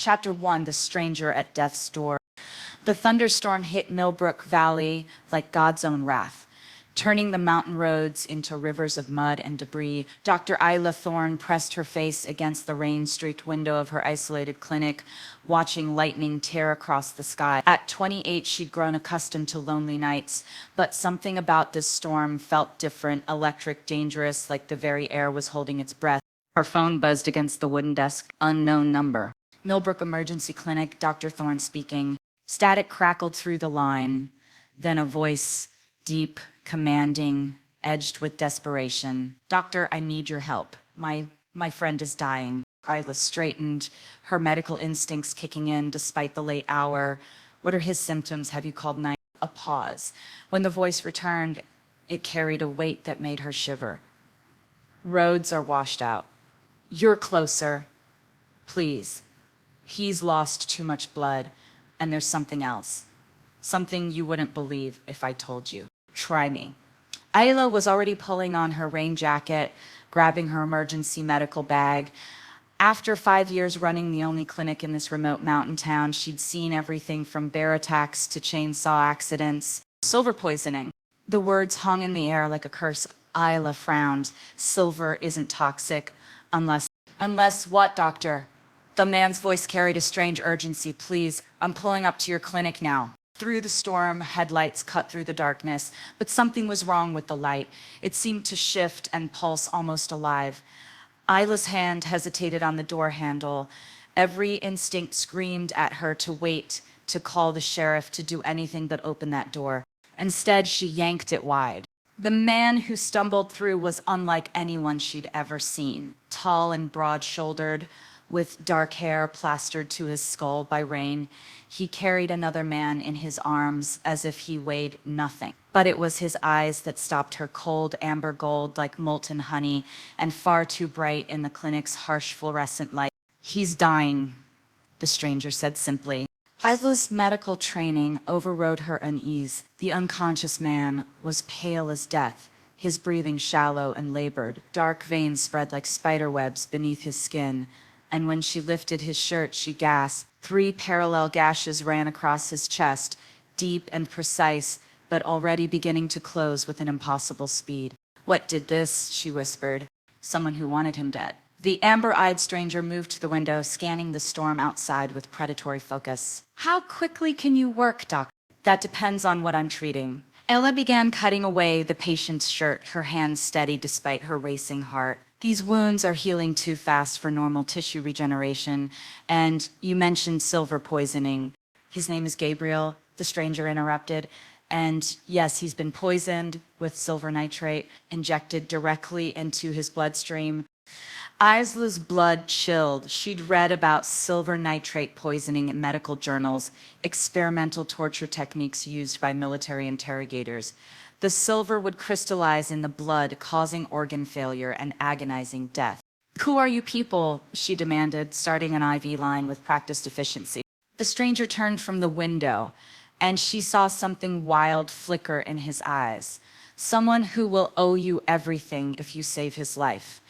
Chapter 1: The Stranger at Death's Door. The thunderstorm hit Millbrook Valley like God's own wrath, turning the mountain roads into rivers of mud and debris. Dr. Isla Thorne pressed her face against the rain-streaked window of her isolated clinic, watching lightning tear across the sky. At 28, she'd grown accustomed to lonely nights, but something about this storm felt different, electric, dangerous, like the very air was holding its breath. Her phone buzzed against the wooden desk. Unknown number. Millbrook Emergency Clinic, Dr. Thorne speaking. Static crackled through the line. Then a voice, deep, commanding, edged with desperation. "Doctor, I need your help. My friend is dying." Isla straightened, her medical instincts kicking in despite the late hour. "What are his symptoms? Have you called 9? A pause. When the voice returned, it carried a weight that made her shiver. "Roads are washed out. You're closer. Please. He's lost too much blood, and there's something else. Something you wouldn't believe if I told you. Try me." Isla was already pulling on her rain jacket, grabbing her emergency medical bag. After 5 years running the only clinic in this remote mountain town, she'd seen everything from bear attacks to chainsaw accidents. Silver poisoning. The words hung in the air like a curse. Isla frowned. "Silver isn't toxic, unless what, doctor?" The man's voice carried a strange urgency. "Please, I'm pulling up to your clinic now." Through the storm, headlights cut through the darkness, but something was wrong with the light. It seemed to shift and pulse almost alive. Isla's hand hesitated on the door handle. Every instinct screamed at her to wait, to call the sheriff, to do anything but open that door. Instead, she yanked it wide. The man who stumbled through was unlike anyone she'd ever seen. Tall and broad-shouldered, with dark hair plastered to his skull by rain, he carried another man in his arms as if he weighed nothing. But it was his eyes that stopped her, cold amber gold like molten honey, and far too bright in the clinic's harsh fluorescent light. "He's dying," the stranger said simply. Isla's medical training overrode her unease. The unconscious man was pale as death, his breathing shallow and labored. Dark veins spread like spider webs beneath his skin, and when she lifted his shirt, she gasped. 3 parallel gashes ran across his chest, deep and precise, but already beginning to close with an impossible speed. "What did this?" she whispered. "Someone who wanted him dead." The amber-eyed stranger moved to the window, scanning the storm outside with predatory focus. "How quickly can you work, doctor?" "That depends on what I'm treating." Ella began cutting away the patient's shirt, her hands steady despite her racing heart. "These wounds are healing too fast for normal tissue regeneration, and you mentioned silver poisoning." "His name is Gabriel," the stranger interrupted. "And yes, he's been poisoned with silver nitrate, injected directly into his bloodstream." Isla's blood chilled. She'd read about silver nitrate poisoning in medical journals, experimental torture techniques used by military interrogators. The silver would crystallize in the blood, causing organ failure and agonizing death. "Who are you people?" she demanded, starting an IV line with practiced efficiency. The stranger turned from the window, and she saw something wild flicker in his eyes. "Someone who will owe you everything if you save his life.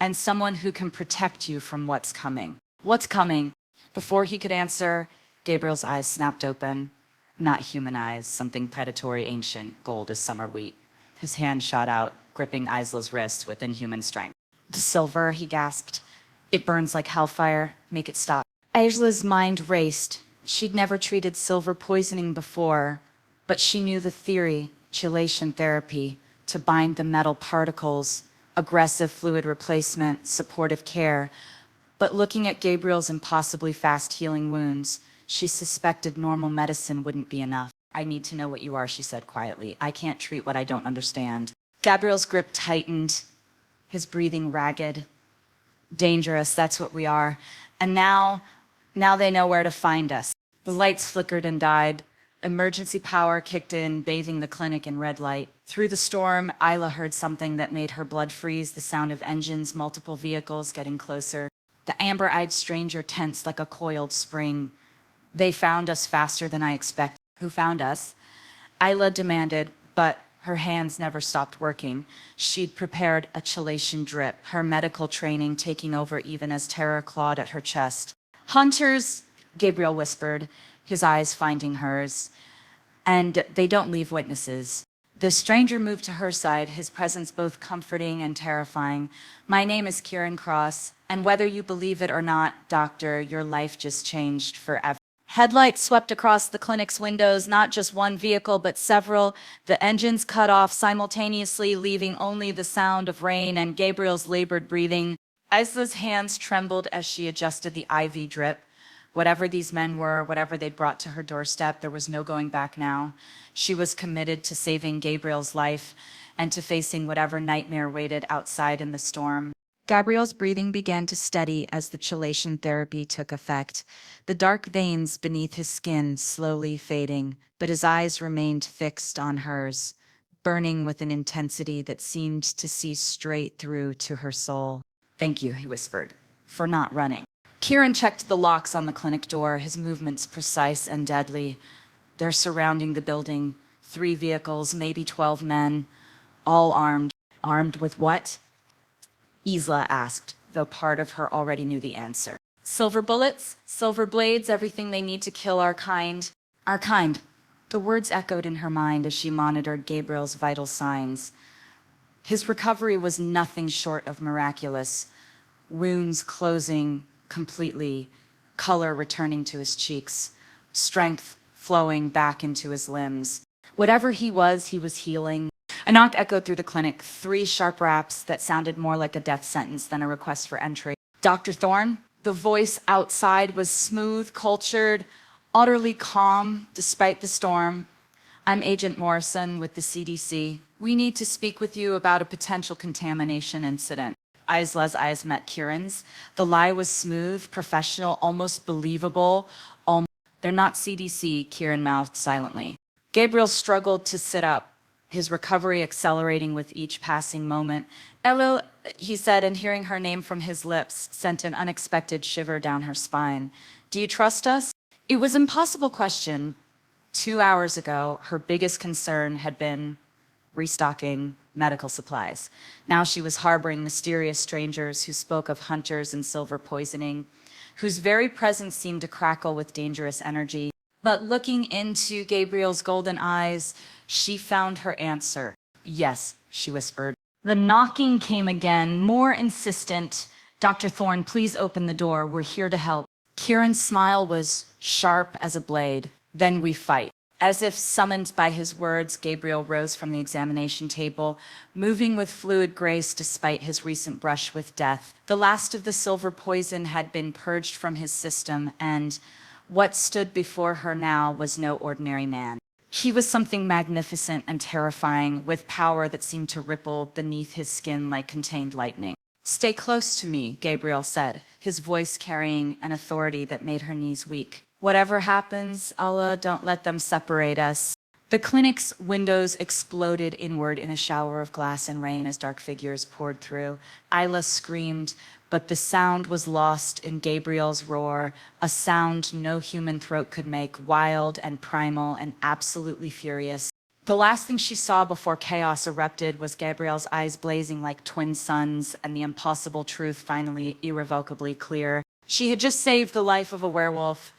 And someone who can protect you from what's coming." "What's coming?" Before he could answer, Gabriel's eyes snapped open. Not human eyes, something predatory, ancient, gold as summer wheat. His hand shot out, gripping Isla's wrist with inhuman strength. "The silver," he gasped. "It burns like hellfire. Make it stop." Isla's mind raced. She'd never treated silver poisoning before, but she knew the theory: chelation therapy, to bind the metal particles, aggressive fluid replacement, supportive care. But looking at Gabriel's impossibly fast healing wounds, she suspected normal medicine wouldn't be enough. "I need to know what you are," she said quietly. "I can't treat what I don't understand." Gabriel's grip tightened, his breathing ragged. "Dangerous, that's what we are. And now they know where to find us." The lights flickered and died. Emergency power kicked in, bathing the clinic in red light. Through the storm, Isla heard something that made her blood freeze, the sound of engines, multiple vehicles getting closer. The amber-eyed stranger tensed like a coiled spring. "They found us faster than I expected." "Who found us?" Isla demanded, but her hands never stopped working. She'd prepared a chelation drip, her medical training taking over even as terror clawed at her chest. Hunters, Gabriel whispered, his eyes finding hers, and they don't leave witnesses. The stranger moved to her side, his presence both comforting and terrifying. My name is Kieran Cross, and whether you believe it or not, doctor, your life just changed forever. Headlights swept across the clinic's windows, not just one vehicle, but several. The engines cut off simultaneously, leaving only the sound of rain and Gabriel's labored breathing. Isla's hands trembled as she adjusted the IV drip. Whatever these men were, whatever they'd brought to her doorstep, there was no going back now. She was committed to saving Gabriel's life and to facing whatever nightmare waited outside in the storm. Gabriel's breathing began to steady as the chelation therapy took effect, the dark veins beneath his skin slowly fading, but his eyes remained fixed on hers, burning with an intensity that seemed to see straight through to her soul. Thank you, he whispered, for not running. Kieran checked the locks on the clinic door, his movements precise and deadly. They're surrounding the building, 3 vehicles, maybe 12 men, all armed. Armed with what? Isla asked, though part of her already knew the answer. Silver bullets, silver blades, everything they need to kill our kind. Our kind. The words echoed in her mind as she monitored Gabriel's vital signs. His recovery was nothing short of miraculous. Wounds closing completely, color returning to his cheeks, strength flowing back into his limbs. Whatever he was healing. A knock echoed through the clinic, 3 sharp raps that sounded more like a death sentence than a request for entry. Dr. Thorne? The voice outside was smooth, cultured, utterly calm despite the storm. I'm Agent Morrison with the CDC. We need to speak with you about a potential contamination incident. Isla's eyes met Kieran's. The lie was smooth, professional, almost believable. They're not CDC, Kieran mouthed silently. Gabriel struggled to sit up, his recovery accelerating with each passing moment. Hello, he said, and hearing her name from his lips sent an unexpected shiver down her spine. Do you trust us? It was an impossible question. 2 hours ago, her biggest concern had been restocking medical supplies. Now she was harboring mysterious strangers who spoke of hunters and silver poisoning, whose very presence seemed to crackle with dangerous energy. But looking into Gabriel's golden eyes, she found her answer. Yes, she whispered. The knocking came again, more insistent. Dr. Thorne, please open the door. We're here to help. Kieran's smile was sharp as a blade. Then we fight. As if summoned by his words, Gabriel rose from the examination table, moving with fluid grace despite his recent brush with death. The last of the silver poison had been purged from his system, and what stood before her now was no ordinary man. He was something magnificent and terrifying, with power that seemed to ripple beneath his skin like contained lightning. Stay close to me, Gabriel said, his voice carrying an authority that made her knees weak. Whatever happens, Allah, don't let them separate us. The clinic's windows exploded inward in a shower of glass and rain as dark figures poured through. Isla screamed, but the sound was lost in Gabriel's roar, a sound no human throat could make, wild and primal and absolutely furious. The last thing she saw before chaos erupted was Gabriel's eyes blazing like twin suns and the impossible truth finally irrevocably clear. She had just saved the life of a werewolf,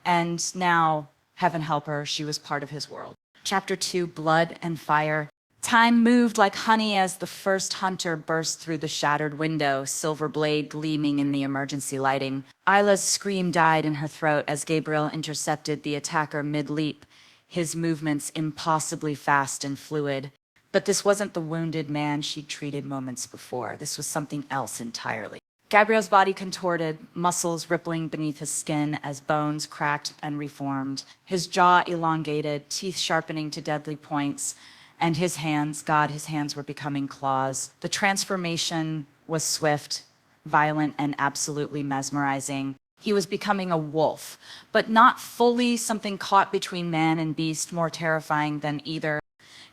and now, heaven help her, she was part of his world. Chapter 2, Blood and Fire. Time moved like honey as the first hunter burst through the shattered window, silver blade gleaming in the emergency lighting. Isla's scream died in her throat as Gabriel intercepted the attacker mid-leap, his movements impossibly fast and fluid. But this wasn't the wounded man she'd treated moments before. This was something else entirely. Gabriel's body contorted, muscles rippling beneath his skin as bones cracked and reformed, his jaw elongated, teeth sharpening to deadly points, and his hands, God, his hands were becoming claws. The transformation was swift, violent, and absolutely mesmerizing. He was becoming a wolf, but not fully, something caught between man and beast, more terrifying than either.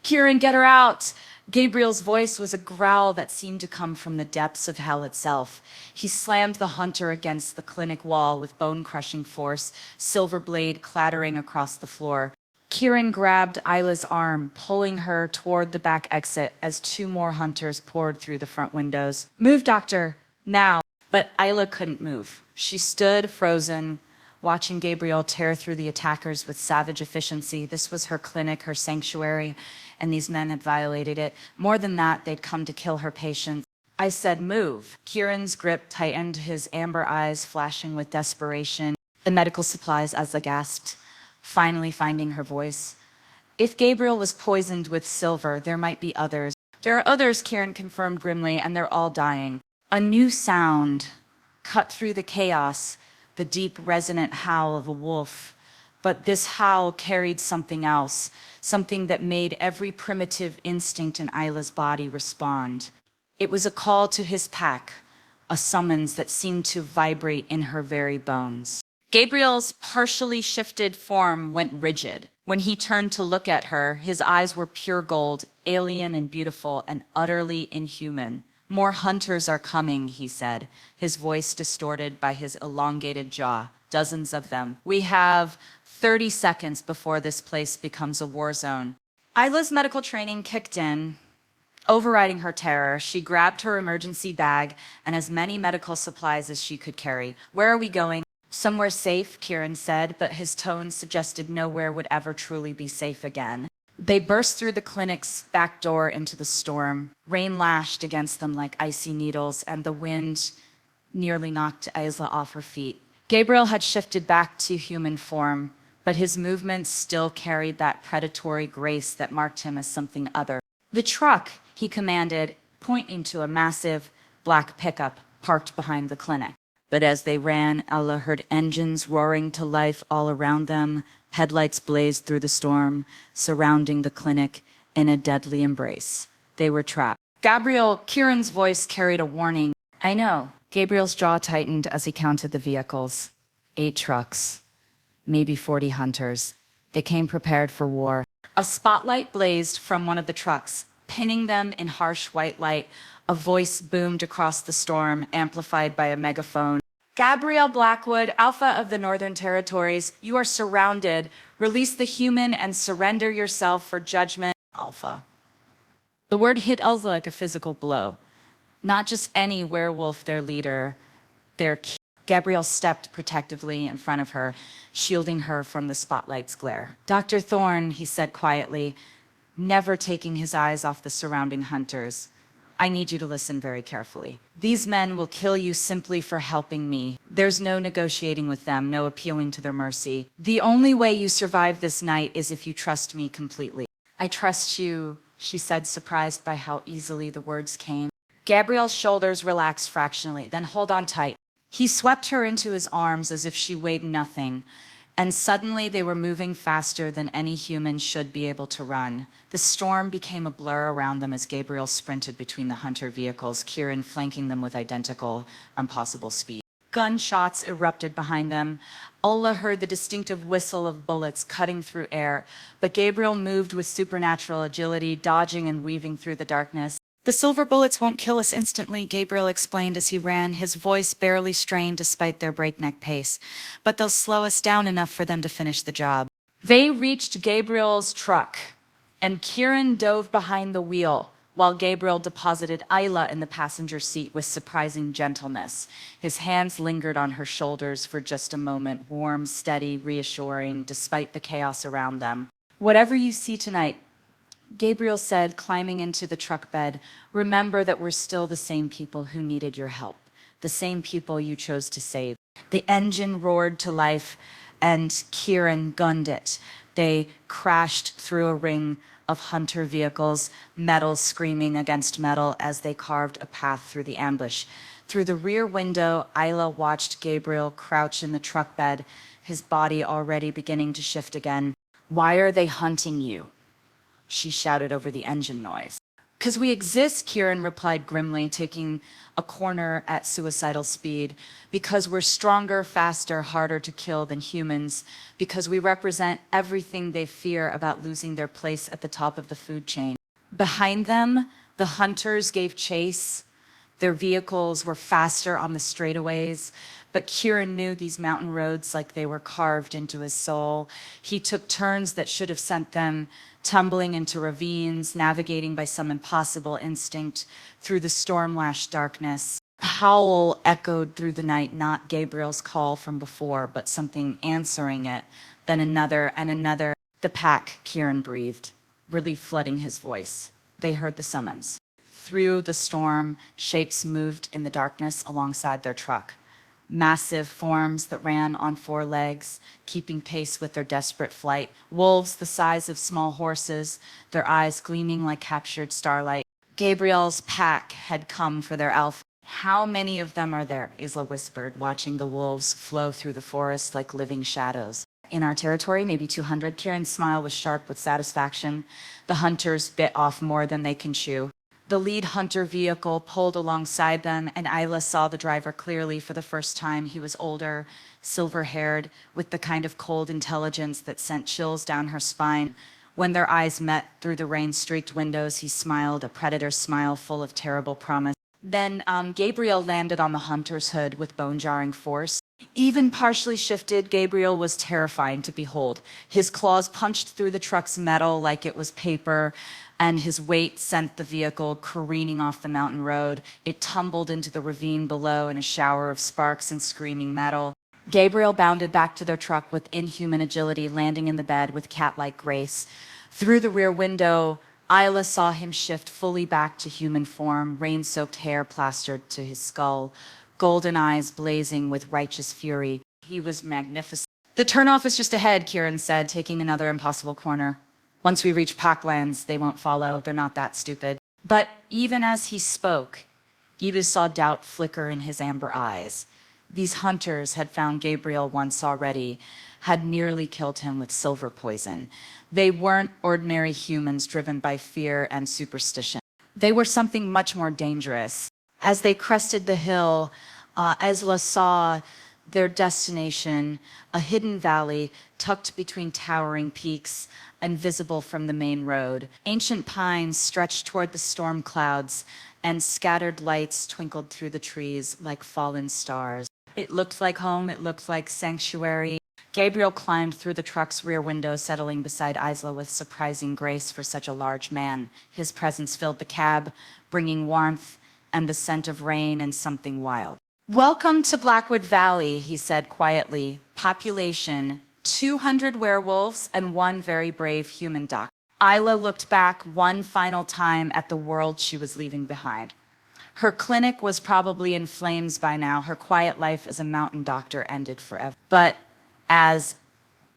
Kieran, get her out! Gabriel's voice was a growl that seemed to come from the depths of hell itself. He slammed the hunter against the clinic wall with bone-crushing force, silver blade clattering across the floor. Kieran grabbed Isla's arm, pulling her toward the back exit as 2 more hunters poured through the front windows. Move, doctor, now! But Isla couldn't move. She stood frozen, watching Gabriel tear through the attackers with savage efficiency. This was her clinic, her sanctuary, and these men had violated it. More than that, they'd come to kill her patients. I said, move. Kieran's grip tightened, his amber eyes flashing with desperation. The medical supplies, Asla gasped, finally finding her voice. If Gabriel was poisoned with silver, there might be others. There are others, Kieran confirmed grimly, and they're all dying. A new sound cut through the chaos, the deep, resonant howl of a wolf. But this howl carried something else, something that made every primitive instinct in Isla's body respond. It was a call to his pack, a summons that seemed to vibrate in her very bones. Gabriel's partially shifted form went rigid. When he turned to look at her, his eyes were pure gold, alien and beautiful, and utterly inhuman. More hunters are coming, he said, his voice distorted by his elongated jaw. Dozens of them. We have 30 seconds before this place becomes a war zone. Isla's medical training kicked in. Overriding her terror, she grabbed her emergency bag and as many medical supplies as she could carry. Where are we going? Somewhere safe, Kieran said, but his tone suggested nowhere would ever truly be safe again. They burst through the clinic's back door into the storm. Rain lashed against them like icy needles, and the wind nearly knocked Isla off her feet. Gabriel had shifted back to human form, but his movements still carried that predatory grace that marked him as something other. The truck, he commanded, pointing to a massive black pickup parked behind the clinic. But as they ran, Ella heard engines roaring to life all around them. Headlights blazed through the storm, surrounding the clinic in a deadly embrace. They were trapped. Kieran's voice carried a warning. I know. Gabriel's jaw tightened as he counted the vehicles. 8 trucks, maybe 40 hunters. They came prepared for war. A spotlight blazed from one of the trucks, pinning them in harsh white light. A voice boomed across the storm, amplified by a megaphone. Gabriel Blackwood, Alpha of the Northern Territories, you are surrounded. Release the human and surrender yourself for judgment. Alpha. The word hit Elsa like a physical blow. Not just any werewolf, their leader, their key. Gabriel stepped protectively in front of her, shielding her from the spotlight's glare. Dr. Thorne, he said quietly, never taking his eyes off the surrounding hunters. I need you to listen very carefully. These men will kill you simply for helping me. There's no negotiating with them, no appealing to their mercy. The only way you survive this night is if you trust me completely. I trust you, she said, surprised by how easily the words came. Gabriel's shoulders relaxed fractionally, then hold on tight. He swept her into his arms as if she weighed nothing, and suddenly they were moving faster than any human should be able to run. The storm became a blur around them as Gabriel sprinted between the hunter vehicles, Kieran flanking them with identical, impossible speed. Gunshots erupted behind them. Ola heard the distinctive whistle of bullets cutting through air, but Gabriel moved with supernatural agility, dodging and weaving through the darkness. The silver bullets won't kill us instantly, Gabriel explained as he ran, his voice barely strained despite their breakneck pace. But they'll slow us down enough for them to finish the job. They reached Gabriel's truck, and Kieran dove behind the wheel, while Gabriel deposited Isla in the passenger seat with surprising gentleness. His hands lingered on her shoulders for just a moment, warm, steady, reassuring, despite the chaos around them. Whatever you see tonight, Gabriel said, climbing into the truck bed, remember that we're still the same people who needed your help, the same people you chose to save. The engine roared to life, and Kieran gunned it. They crashed through a ring of hunter vehicles, metal screaming against metal as they carved a path through the ambush. Through the rear window, Isla watched Gabriel crouch in the truck bed, his body already beginning to shift again. Why are they hunting you? She shouted over the engine noise. "'Cause we exist," Kieran replied grimly, taking a corner at suicidal speed. "Because we're stronger, faster, harder to kill than humans. Because we represent everything they fear about losing their place at the top of the food chain." Behind them, the hunters gave chase. Their vehicles were faster on the straightaways, but Kieran knew these mountain roads like they were carved into his soul. He took turns that should have sent them tumbling into ravines, navigating by some impossible instinct through the storm-lashed darkness. howl echoed through the night, not Gabriel's call from before, but something answering it. Then another and another. The pack, Kieran breathed, relief flooding his voice. They heard the summons. Through the storm, shapes moved in the darkness alongside their truck. Massive forms that ran on four legs, keeping pace with their desperate flight. Wolves the size of small horses, their eyes gleaming like captured starlight. Gabriel's pack had come for their alpha. How many of them are there? Isla whispered, watching the wolves flow through the forest like living shadows. In our territory, maybe 200. Kieran's smile was sharp with satisfaction. The hunters bit off more than they can chew. The lead hunter vehicle pulled alongside them, and Isla saw the driver clearly for the first time. He was older, silver-haired, with the kind of cold intelligence that sent chills down her spine. When their eyes met through the rain-streaked windows, he smiled, a predator's smile full of terrible promise. Then Gabriel landed on the hunter's hood with bone-jarring force. Even partially shifted, Gabriel was terrifying to behold. His claws punched through the truck's metal like it was paper, and his weight sent the vehicle careening off the mountain road. It tumbled into the ravine below in a shower of sparks and screaming metal. Gabriel bounded back to their truck with inhuman agility, landing in the bed with cat-like grace. Through the rear window, Isla saw him shift fully back to human form, rain-soaked hair plastered to his skull, golden eyes blazing with righteous fury. He was magnificent. The turnoff is just ahead, Kieran said, taking another impossible corner. Once we reach Parklands, they won't follow. They're not that stupid. But even as he spoke, Eva saw doubt flicker in his amber eyes. These hunters had found Gabriel once already, had nearly killed him with silver poison. They weren't ordinary humans driven by fear and superstition. They were something much more dangerous. As they crested the hill, Isla saw their destination, a hidden valley tucked between towering peaks and visible from the main road. Ancient pines stretched toward the storm clouds, and scattered lights twinkled through the trees like fallen stars. It looked like home, it looked like sanctuary. Gabriel climbed through the truck's rear window, settling beside Isla with surprising grace for such a large man. His presence filled the cab, bringing warmth and the scent of rain and something wild. "Welcome to Blackwood Valley," he said quietly. "Population, 200 werewolves and one very brave human doctor." Isla looked back one final time at the world she was leaving behind. Her clinic was probably in flames by now. Her quiet life as a mountain doctor ended forever. But as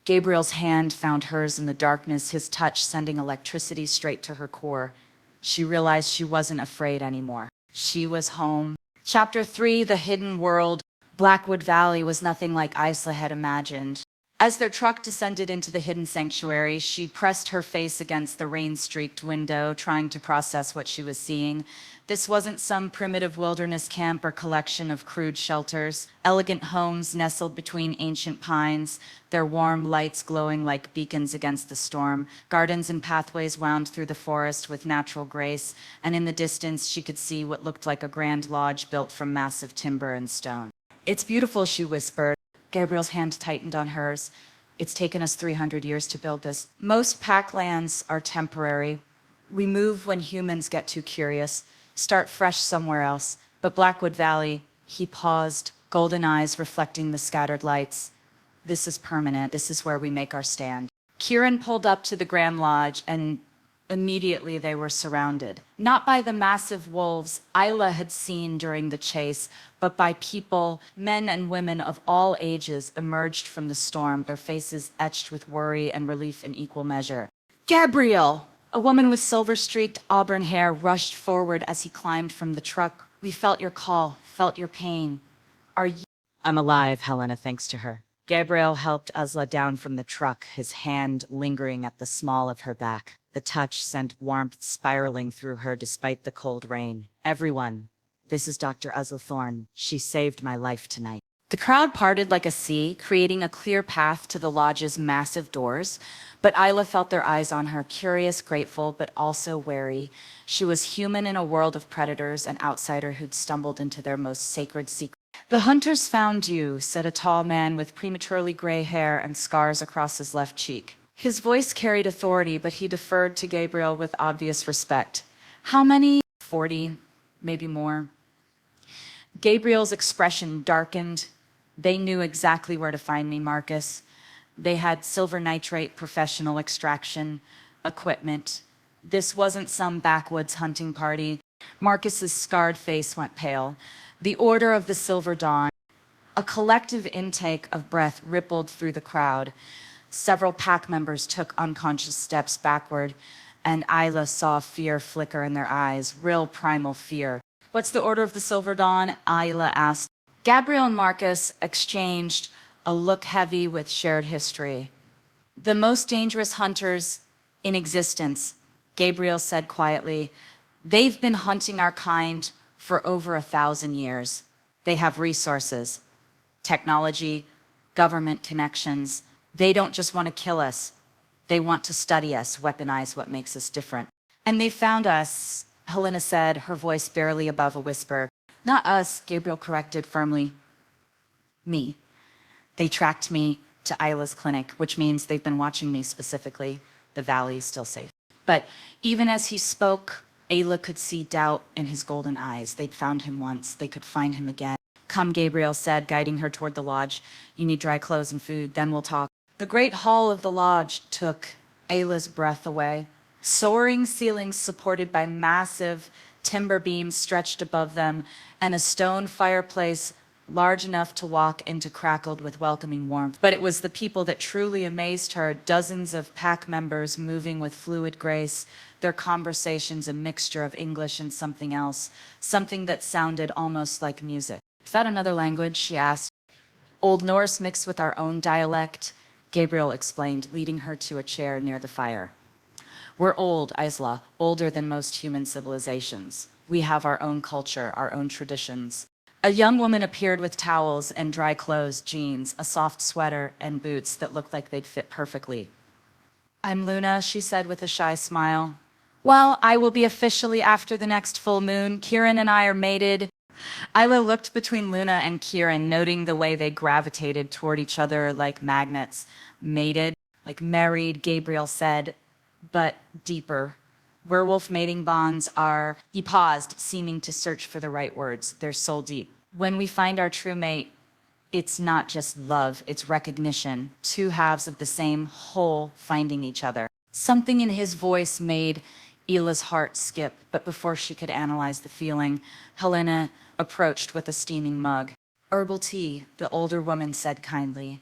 Gabriel's hand found hers in the darkness, his touch sending electricity straight to her core, she realized she wasn't afraid anymore. She was home. Chapter 3, The Hidden World. Blackwood Valley was nothing like Isla had imagined. As their truck descended into the hidden sanctuary, she pressed her face against the rain-streaked window, trying to process what she was seeing. This wasn't some primitive wilderness camp or collection of crude shelters. Elegant homes nestled between ancient pines, their warm lights glowing like beacons against the storm. Gardens and pathways wound through the forest with natural grace, and in the distance she could see what looked like a grand lodge built from massive timber and stone. "It's beautiful," she whispered. Gabriel's hand tightened on hers. "It's taken us 300 years to build this. Most packlands are temporary. We move when humans get too curious, start fresh somewhere else. But Blackwood Valley," he paused, golden eyes reflecting the scattered lights. "This is permanent. This is where we make our stand." Kieran pulled up to the Grand Lodge, and immediately they were surrounded. Not by the massive wolves Isla had seen during the chase, but by people, men and women of all ages, emerged from the storm, their faces etched with worry and relief in equal measure. "Gabriel!" A woman with silver-streaked auburn hair rushed forward as he climbed from the truck. "We felt your call, felt your pain. Are you—" "I'm alive," Helena, thanks to her. Gabriel helped Isla down from the truck, his hand lingering at the small of her back. The touch sent warmth spiraling through her despite the cold rain. "Everyone, this is Dr. Isla Thorne. She saved my life tonight." The crowd parted like a sea, creating a clear path to the lodge's massive doors. But Isla felt their eyes on her, curious, grateful, but also wary. She was human in a world of predators, an outsider who'd stumbled into their most sacred secret. "The hunters found you," said a tall man with prematurely gray hair and scars across his left cheek. His voice carried authority, but he deferred to Gabriel with obvious respect. "How many?" 40, maybe more. Gabriel's expression darkened. They knew exactly where to find me, Marcus. They had silver nitrate professional extraction equipment. This wasn't some backwoods hunting party. Marcus's scarred face went pale. The Order of the Silver Dawn. A collective intake of breath rippled through the crowd. Several pack members took unconscious steps backward, and Isla saw fear flicker in their eyes, real primal fear. What's the Order of the Silver Dawn? Isla asked. Gabriel and Marcus exchanged a look heavy with shared history. The most dangerous hunters in existence, Gabriel said quietly. They've been hunting our kind for over 1,000 years. They have resources, technology, government connections. They don't just want to kill us. They want to study us, weaponize what makes us different. And they found us, Helena said, her voice barely above a whisper. Not us, Gabriel corrected firmly. Me. They tracked me to Isla's clinic, which means they've been watching me specifically. The valley's still safe. But even as he spoke, Ayla could see doubt in his golden eyes. They'd found him once. They could find him again. Come, Gabriel said, guiding her toward the lodge. You need dry clothes and food, then we'll talk. The great hall of the lodge took Ayla's breath away. Soaring ceilings supported by massive timber beams stretched above them, and a stone fireplace large enough to walk into crackled with welcoming warmth. But it was the people that truly amazed her, dozens of pack members moving with fluid grace, their conversations a mixture of English and something else, something that sounded almost like music. Is that another language? She asked. Old Norse mixed with our own dialect, Gabriel explained, leading her to a chair near the fire. We're old, Isla, older than most human civilizations. We have our own culture, our own traditions. A young woman appeared with towels and dry clothes, jeans, a soft sweater, and boots that looked like they'd fit perfectly. I'm Luna, she said with a shy smile. Well, I will be officially after the next full moon. Kieran and I are mated. Isla looked between Luna and Kieran, noting the way they gravitated toward each other like magnets. Mated, like married, Gabriel said, but deeper. Werewolf mating bonds are, he paused, seeming to search for the right words. They're soul deep. When we find our true mate, it's not just love, it's recognition. Two halves of the same whole finding each other. Something in his voice made Ila's heart skip, but before she could analyze the feeling, Helena approached with a steaming mug. Herbal tea, the older woman said kindly.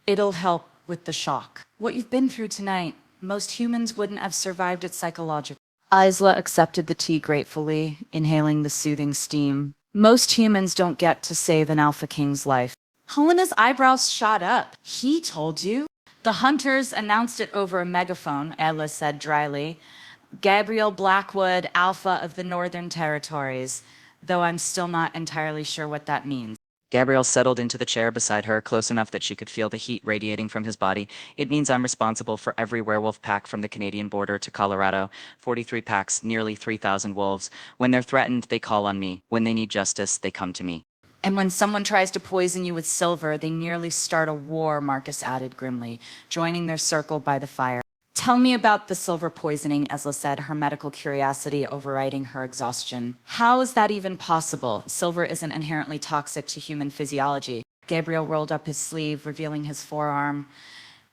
It'll help with the shock. What you've been through tonight, most humans wouldn't have survived it psychologically. Isla accepted the tea gratefully, inhaling the soothing steam. Most humans don't get to save an Alpha King's life. Helena's eyebrows shot up. He told you? The hunters announced it over a megaphone, Ella said dryly. Gabriel Blackwood, Alpha of the Northern Territories, though I'm still not entirely sure what that means. Gabriel settled into the chair beside her, close enough that she could feel the heat radiating from his body. It means I'm responsible for every werewolf pack from the Canadian border to Colorado. 43 packs, nearly 3,000 wolves. When they're threatened, they call on me. When they need justice, they come to me. And when someone tries to poison you with silver, they nearly start a war, Marcus added grimly, joining their circle by the fire. Tell me about the silver poisoning, Esla said, her medical curiosity overriding her exhaustion. How is that even possible? Silver isn't inherently toxic to human physiology. Gabriel rolled up his sleeve, revealing his forearm.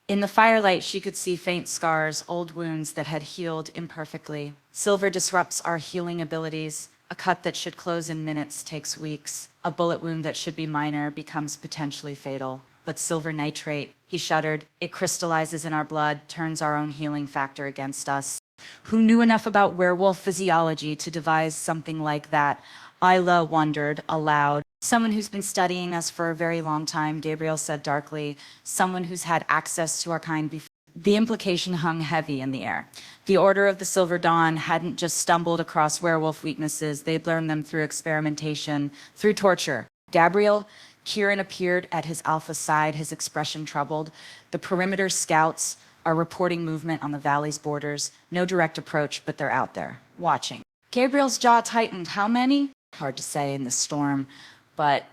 In the firelight, she could see faint scars, old wounds that had healed imperfectly. Silver disrupts our healing abilities. A cut that should close in minutes takes weeks. A bullet wound that should be minor becomes potentially fatal. But silver nitrate, he shuddered, it crystallizes in our blood, turns our own healing factor against us. Who knew enough about werewolf physiology to devise something like that? Isla wondered aloud. Someone who's been studying us for a very long time, Gabriel said darkly. Someone who's had access to our kind before. The implication hung heavy in the air. The Order of the Silver Dawn hadn't just stumbled across werewolf weaknesses, they'd learned them through experimentation, through torture. Gabriel, Kieran appeared at his alpha side, his expression troubled. The perimeter scouts are reporting movement on the valley's borders. No direct approach, but they're out there, watching. Gabriel's jaw tightened. How many? Hard to say in the storm, but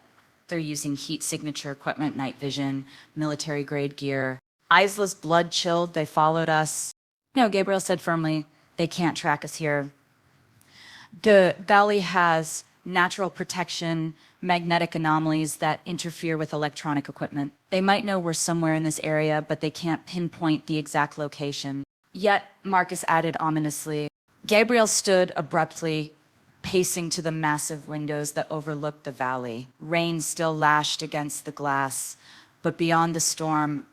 they're using heat signature equipment, night vision, military-grade gear. Isla's blood chilled. They followed us. No, Gabriel said firmly, they can't track us here. The valley has natural protection, magnetic anomalies that interfere with electronic equipment. They might know we're somewhere in this area, but they can't pinpoint the exact location. Yet, Marcus added ominously, Gabriel stood abruptly, pacing to the massive windows that overlooked the valley. Rain still lashed against the glass, but beyond the storm,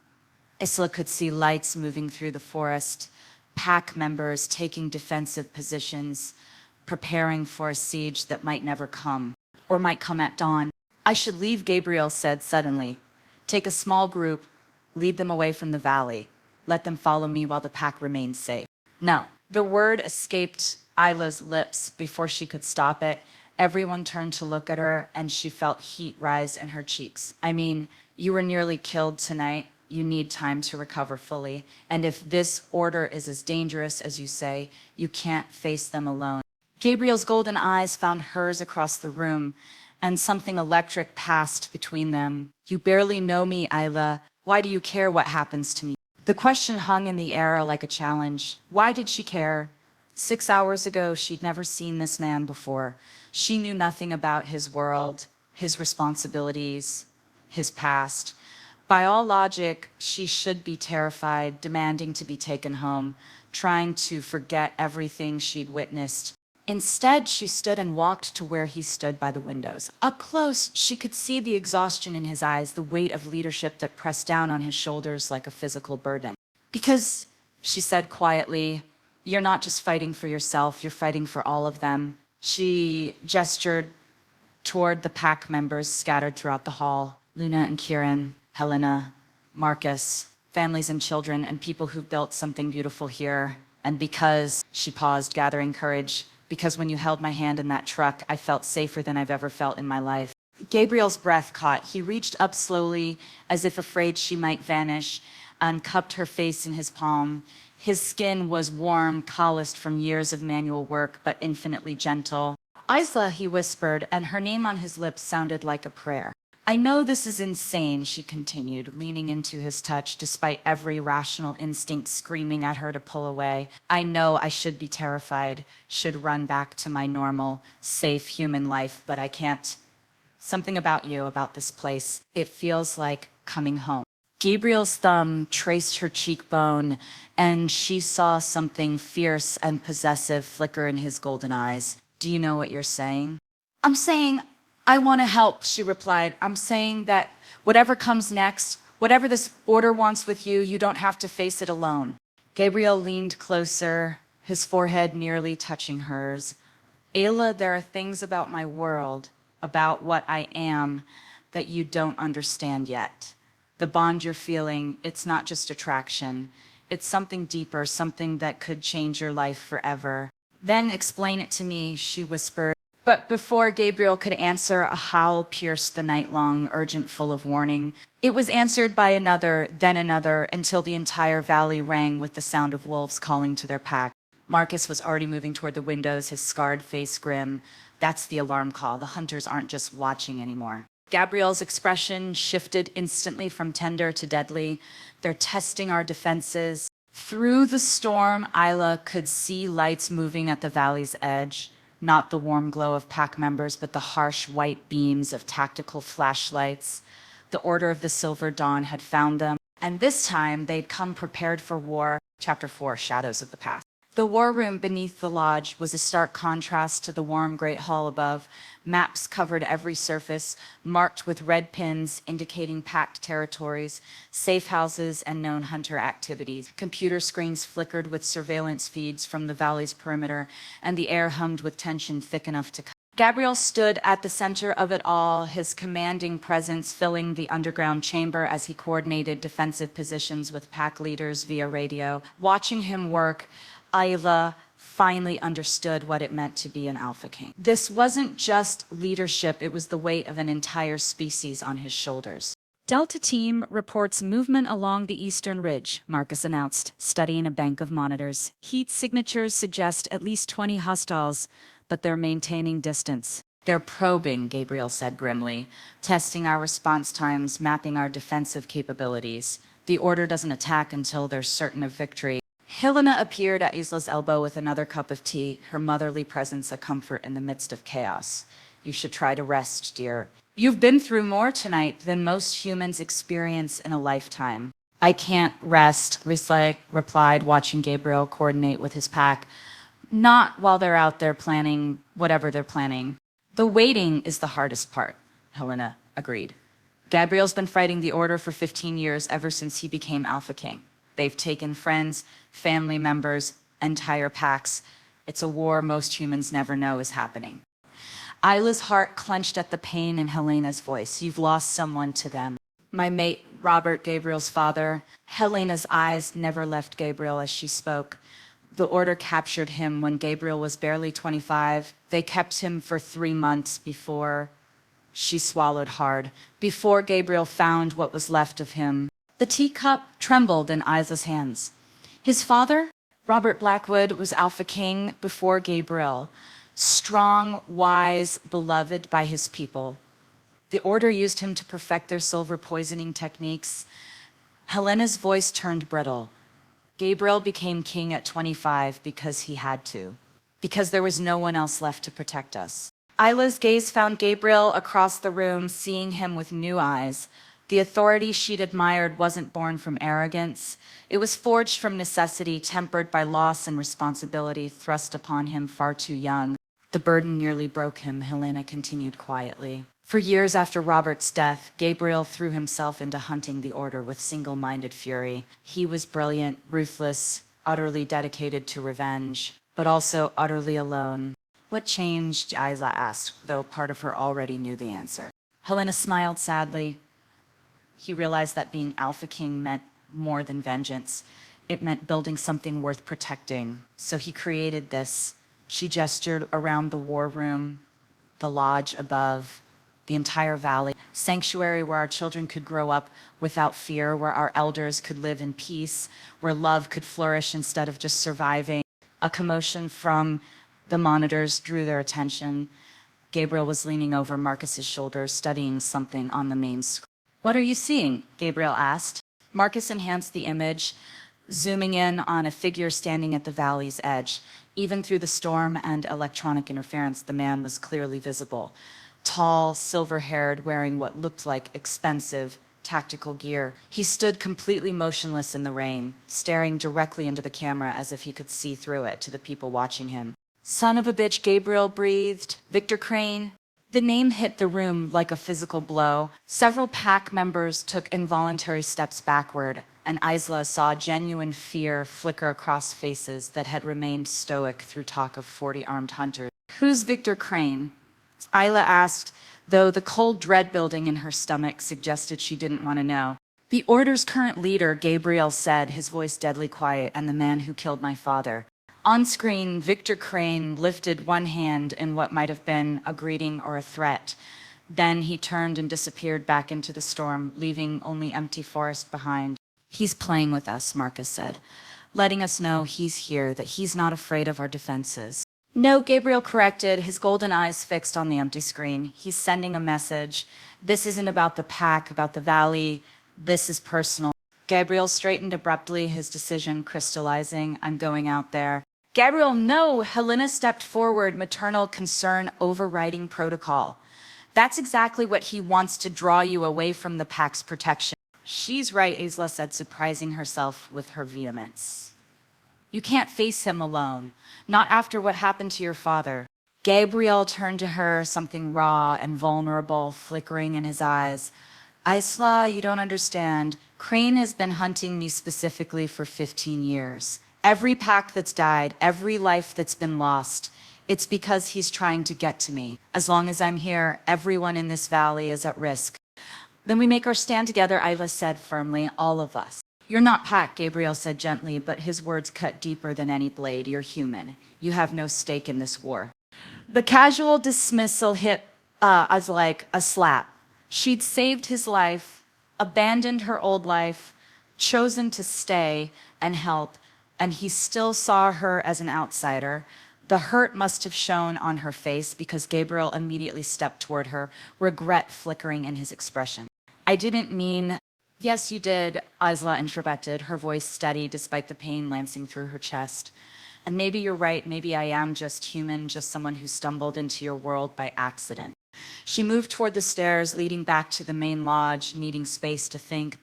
Isla could see lights moving through the forest, pack members taking defensive positions, preparing for a siege that might never come, or might come at dawn. I should leave, Gabriel said suddenly. Take a small group, lead them away from the valley. Let them follow me while the pack remains safe. No. The word escaped Isla's lips before she could stop it. Everyone turned to look at her, and she felt heat rise in her cheeks. I mean, you were nearly killed tonight. You need time to recover fully. And if this order is as dangerous as you say, you can't face them alone. Gabriel's golden eyes found hers across the room, and something electric passed between them. You barely know me, Isla. Why do you care what happens to me? The question hung in the air like a challenge. Why did she care? 6 hours ago, she'd never seen this man before. She knew nothing about his world, his responsibilities, his past. By all logic, she should be terrified, demanding to be taken home, trying to forget everything she'd witnessed. Instead, she stood and walked to where he stood by the windows. Up close, she could see the exhaustion in his eyes, the weight of leadership that pressed down on his shoulders like a physical burden. Because, she said quietly, you're not just fighting for yourself, you're fighting for all of them. She gestured toward the pack members scattered throughout the hall. Luna and Kieran, Helena, Marcus, families and children, and people who built something beautiful here. And because, she paused, gathering courage, because when you held my hand in that truck, I felt safer than I've ever felt in my life. Gabriel's breath caught. He reached up slowly, as if afraid she might vanish, and cupped her face in his palm. His skin was warm, calloused from years of manual work, but infinitely gentle. Isla, he whispered, and her name on his lips sounded like a prayer. I know this is insane, she continued, leaning into his touch despite every rational instinct screaming at her to pull away. I know I should be terrified, should run back to my normal, safe human life, but I can't. Something about you, about this place, it feels like coming home. Gabriel's thumb traced her cheekbone, and she saw something fierce and possessive flicker in his golden eyes. Do you know what you're saying? I'm saying I want to help, she replied. I'm saying that whatever comes next, whatever this order wants with you, you don't have to face it alone. Gabriel leaned closer, his forehead nearly touching hers. Ayla, there are things about my world, about what I am, that you don't understand yet. The bond you're feeling, it's not just attraction. It's something deeper, something that could change your life forever. Then explain it to me, she whispered. But before Gabriel could answer, a howl pierced the night long, urgent, full of warning. It was answered by another, then another, until the entire valley rang with the sound of wolves calling to their pack. Marcus was already moving toward the windows, his scarred face grim. That's the alarm call. The hunters aren't just watching anymore. Gabriel's expression shifted instantly from tender to deadly. They're testing our defenses. Through the storm, Isla could see lights moving at the valley's edge. Not the warm glow of pack members, but the harsh white beams of tactical flashlights. The Order of the Silver Dawn had found them, and this time they'd come prepared for war. Chapter 4, Shadows of the Past. The war room beneath the lodge was a stark contrast to the warm great hall above. Maps covered every surface, marked with red pins indicating packed territories, safe houses, and known hunter activities. Computer screens flickered with surveillance feeds from the valley's perimeter, and the air hummed with tension thick enough to cut. Gabriel stood at the center of it all, his commanding presence filling the underground chamber as he coordinated defensive positions with pack leaders via radio. Watching him work, Isla finally understood what it meant to be an Alpha King. This wasn't just leadership, it was the weight of an entire species on his shoulders. Delta Team reports movement along the eastern ridge, Marcus announced, studying a bank of monitors. Heat signatures suggest at least 20 hostiles, but they're maintaining distance. They're probing, Gabriel said grimly, testing our response times, mapping our defensive capabilities. The Order doesn't attack until they're certain of victory. Helena appeared at Isla's elbow with another cup of tea, her motherly presence a comfort in the midst of chaos. You should try to rest, dear. You've been through more tonight than most humans experience in a lifetime. I can't rest, Risley replied, watching Gabriel coordinate with his pack. Not while they're out there planning whatever they're planning. The waiting is the hardest part, Helena agreed. Gabriel's been fighting the Order for 15 years, ever since he became Alpha King. They've taken friends, family members, entire packs. It's a war most humans never know is happening. Isla's heart clenched at the pain in Helena's voice. You've lost someone to them. My mate, Robert, Gabriel's father. Helena's eyes never left Gabriel as she spoke. The Order captured him when Gabriel was barely 25. They kept him for 3 months before... She swallowed hard. Before Gabriel found what was left of him. The teacup trembled in Isla's hands. His father, Robert Blackwood, was Alpha King before Gabriel. Strong, wise, beloved by his people. The Order used him to perfect their silver poisoning techniques. Helena's voice turned brittle. Gabriel became king at 25 because he had to. Because there was no one else left to protect us. Isla's gaze found Gabriel across the room, seeing him with new eyes. The authority she'd admired wasn't born from arrogance. It was forged from necessity, tempered by loss and responsibility thrust upon him far too young. The burden nearly broke him, Helena continued quietly. For years after Robert's death, Gabriel threw himself into hunting the Order with single-minded fury. He was brilliant, ruthless, utterly dedicated to revenge, but also utterly alone. What changed? Isla asked, though part of her already knew the answer. Helena smiled sadly. He realized that being Alpha King meant more than vengeance. It meant building something worth protecting. So he created this. She gestured around the war room, the lodge above, the entire valley. Sanctuary where our children could grow up without fear, where our elders could live in peace, where love could flourish instead of just surviving. A commotion from the monitors drew their attention. Gabriel was leaning over Marcus's shoulder, studying something on the main screen. What are you seeing? Gabriel asked. Marcus enhanced the image, zooming in on a figure standing at the valley's edge. Even through the storm and electronic interference, the man was clearly visible. Tall, silver-haired, wearing what looked like expensive tactical gear. He stood completely motionless in the rain, staring directly into the camera as if he could see through it to the people watching him. Son of a bitch, Gabriel breathed. Victor Crane. The name hit the room like a physical blow. Several pack members took involuntary steps backward, and Isla saw genuine fear flicker across faces that had remained stoic through talk of 40 armed hunters. Who's Victor Crane? Isla asked, though the cold dread building in her stomach suggested she didn't want to know. The Order's current leader, Gabriel said, his voice deadly quiet, and the man who killed my father. On screen, Victor Crane lifted one hand in what might have been a greeting or a threat. Then he turned and disappeared back into the storm, leaving only empty forest behind. He's playing with us, Marcus said, letting us know he's here, that he's not afraid of our defenses. No, Gabriel corrected, his golden eyes fixed on the empty screen. He's sending a message. This isn't about the pack, about the valley. This is personal. Gabriel straightened abruptly, his decision crystallizing. I'm going out there. Gabriel, no! Helena stepped forward, maternal concern overriding protocol. That's exactly what he wants, to draw you away from the pack's protection. She's right, Isla said, surprising herself with her vehemence. You can't face him alone, not after what happened to your father. Gabriel turned to her, something raw and vulnerable flickering in his eyes. Isla, you don't understand. Crane has been hunting me specifically for 15 years. Every pack that's died, every life that's been lost, it's because he's trying to get to me. As long as I'm here, everyone in this valley is at risk. Then we make our stand together, Isla said firmly, all of us. You're not pack, Gabriel said gently, but his words cut deeper than any blade. You're human. You have no stake in this war. The casual dismissal hit as like a slap. She'd saved his life, abandoned her old life, chosen to stay and help, and he still saw her as an outsider. The hurt must have shown on her face because Gabriel immediately stepped toward her, regret flickering in his expression. I didn't mean... Yes, you did, Isla interrupted, her voice steady despite the pain lancing through her chest. And maybe you're right, maybe I am just human, just someone who stumbled into your world by accident. She moved toward the stairs leading back to the main lodge, needing space to think,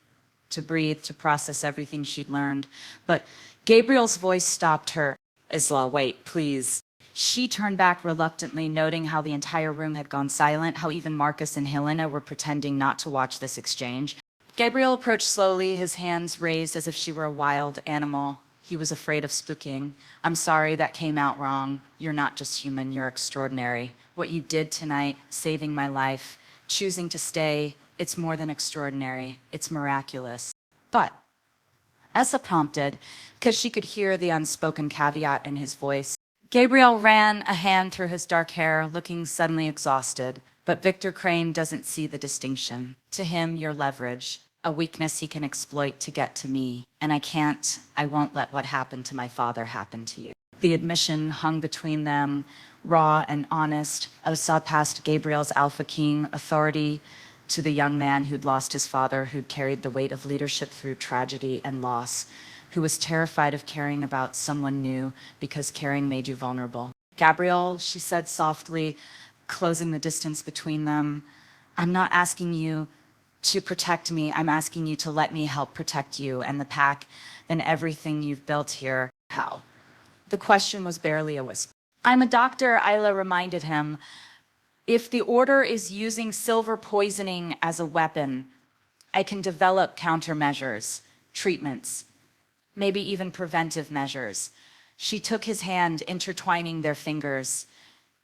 to breathe, to process everything she'd learned. But Gabriel's voice stopped her. Isla, wait, please. She turned back reluctantly, noting how the entire room had gone silent, how even Marcus and Helena were pretending not to watch this exchange. Gabriel approached slowly, his hands raised as if she were a wild animal. He was afraid of spooking. I'm sorry that came out wrong. You're not just human, you're extraordinary. What you did tonight, saving my life, choosing to stay, it's more than extraordinary. It's miraculous. But Essa prompted, because she could hear the unspoken caveat in his voice. Gabriel ran a hand through his dark hair, looking suddenly exhausted. But Victor Crane doesn't see the distinction. To him, you're leverage, a weakness he can exploit to get to me. And I won't let what happened to my father happen to you. The admission hung between them, raw and honest. I saw past Gabriel's Alpha King authority to the young man who'd lost his father, who'd carried the weight of leadership through tragedy and loss, who was terrified of caring about someone new because caring made you vulnerable. Gabriel, she said softly, closing the distance between them, I'm not asking you to protect me. I'm asking you to let me help protect you and the pack and everything you've built here. How? The question was barely a whisper. I'm a doctor, Isla reminded him. If the order is using silver poisoning as a weapon, I can develop countermeasures, treatments, maybe even preventive measures. She took his hand, intertwining their fingers.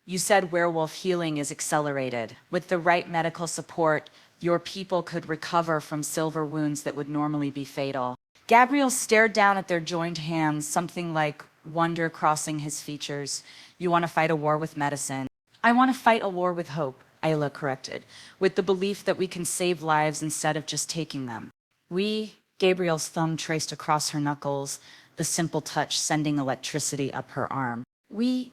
You said werewolf healing is accelerated. With the right medical support, your people could recover from silver wounds that would normally be fatal. Gabriel stared down at their joined hands, something like wonder crossing his features. You want to fight a war with medicine. I want to fight a war with hope, Ayla corrected, with the belief that we can save lives instead of just taking them. Gabriel's thumb traced across her knuckles, the simple touch sending electricity up her arm.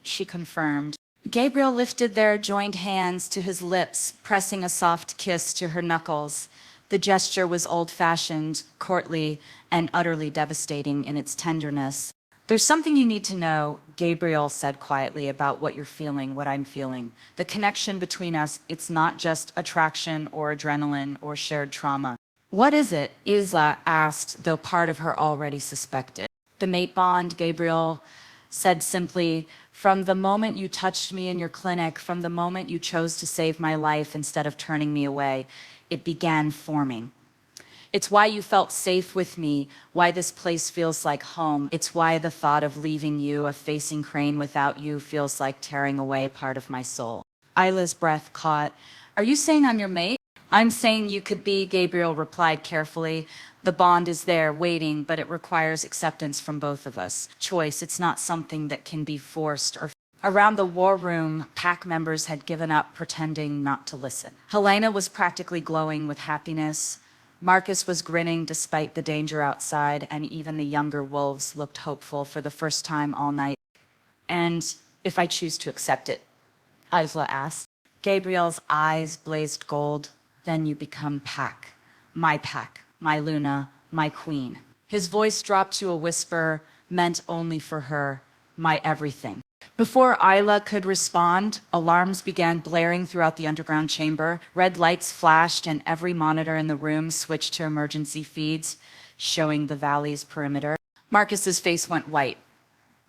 She confirmed. Gabriel lifted their joined hands to his lips, pressing a soft kiss to her knuckles. The gesture was old-fashioned, courtly, and utterly devastating in its tenderness. There's something you need to know, Gabriel said quietly, about what you're feeling, what I'm feeling. The connection between us, it's not just attraction or adrenaline or shared trauma. What is it? Isla asked, though part of her already suspected. The mate bond, Gabriel said simply, from the moment you touched me in your clinic, from the moment you chose to save my life instead of turning me away, it began forming. It's why you felt safe with me, why this place feels like home. It's why the thought of leaving you, of facing Crane without you, feels like tearing away part of my soul. Isla's breath caught. Are you saying I'm your mate? I'm saying you could be, Gabriel replied carefully. The bond is there, waiting, but it requires acceptance from both of us. Choice, it's not something that can be forced or... Around the war room, pack members had given up, pretending not to listen. Helena was practically glowing with happiness. Marcus was grinning despite the danger outside, and even the younger wolves looked hopeful for the first time all night. And if I choose to accept it, Isla asked. Gabriel's eyes blazed gold. Then you become pack, my Luna, my queen. His voice dropped to a whisper, meant only for her, my everything. Before Isla could respond, alarms began blaring throughout the underground chamber. Red lights flashed and every monitor in the room switched to emergency feeds, showing the valley's perimeter. Marcus's face went white.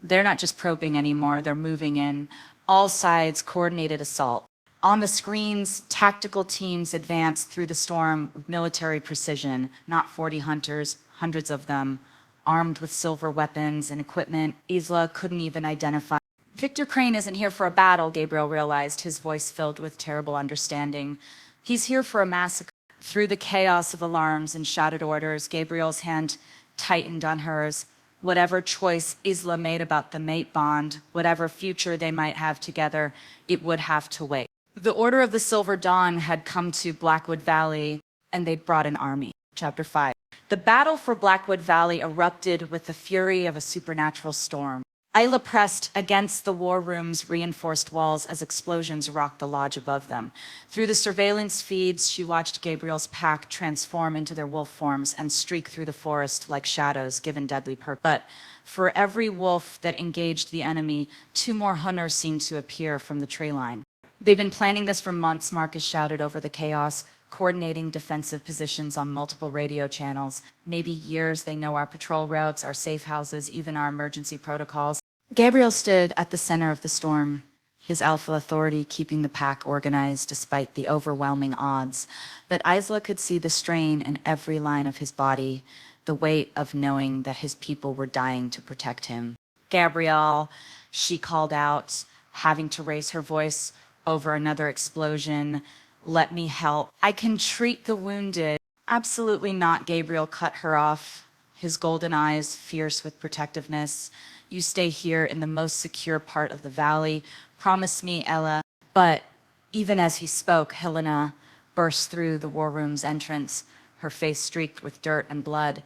They're not just probing anymore, they're moving in. All sides, coordinated assault. On the screens, tactical teams advanced through the storm with military precision, not 40 hunters, hundreds of them, armed with silver weapons and equipment Isla couldn't even identify. Victor Crane isn't here for a battle, Gabriel realized, his voice filled with terrible understanding. He's here for a massacre. Through the chaos of alarms and shouted orders, Gabriel's hand tightened on hers. Whatever choice Isla made about the mate bond, whatever future they might have together, it would have to wait. The Order of the Silver Dawn had come to Blackwood Valley, and they'd brought an army. Chapter 5. The battle for Blackwood Valley erupted with the fury of a supernatural storm. Isla pressed against the war room's reinforced walls as explosions rocked the lodge above them. Through the surveillance feeds, she watched Gabriel's pack transform into their wolf forms and streak through the forest like shadows given deadly purpose. But for every wolf that engaged the enemy, two more hunters seemed to appear from the tree line. They've been planning this for months, Marcus shouted over the chaos, coordinating defensive positions on multiple radio channels. Maybe years. They know our patrol routes, our safe houses, even our emergency protocols. Gabriel stood at the center of the storm, his alpha authority keeping the pack organized despite the overwhelming odds. But Isla could see the strain in every line of his body, the weight of knowing that his people were dying to protect him. Gabriel, she called out, having to raise her voice over another explosion. Let me help. I can treat the wounded. Absolutely not, Gabriel cut her off, his golden eyes fierce with protectiveness. You stay here in the most secure part of the valley. Promise me, Ella. But even as he spoke, Helena burst through the war room's entrance, her face streaked with dirt and blood.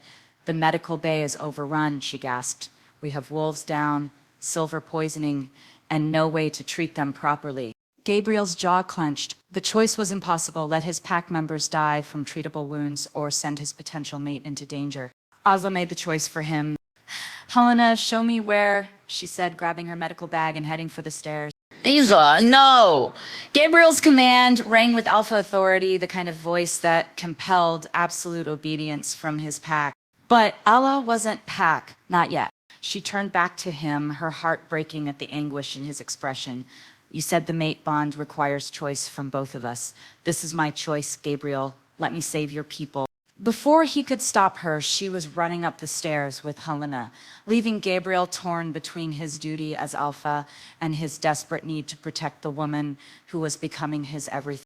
The medical bay is overrun, she gasped. We have wolves down, silver poisoning, and no way to treat them properly. Gabriel's jaw clenched. The choice was impossible. Let his pack members die from treatable wounds or send his potential mate into danger. Asla made the choice for him. Helena, show me where, she said, grabbing her medical bag and heading for the stairs. Isla, no! Gabriel's command rang with alpha authority, the kind of voice that compelled absolute obedience from his pack. But Allah wasn't pack, not yet. She turned back to him, her heart breaking at the anguish in his expression. You said the mate bond requires choice from both of us. This is my choice, Gabriel. Let me save your people. Before he could stop her, she was running up the stairs with Helena, leaving Gabriel torn between his duty as alpha and his desperate need to protect the woman who was becoming his everything.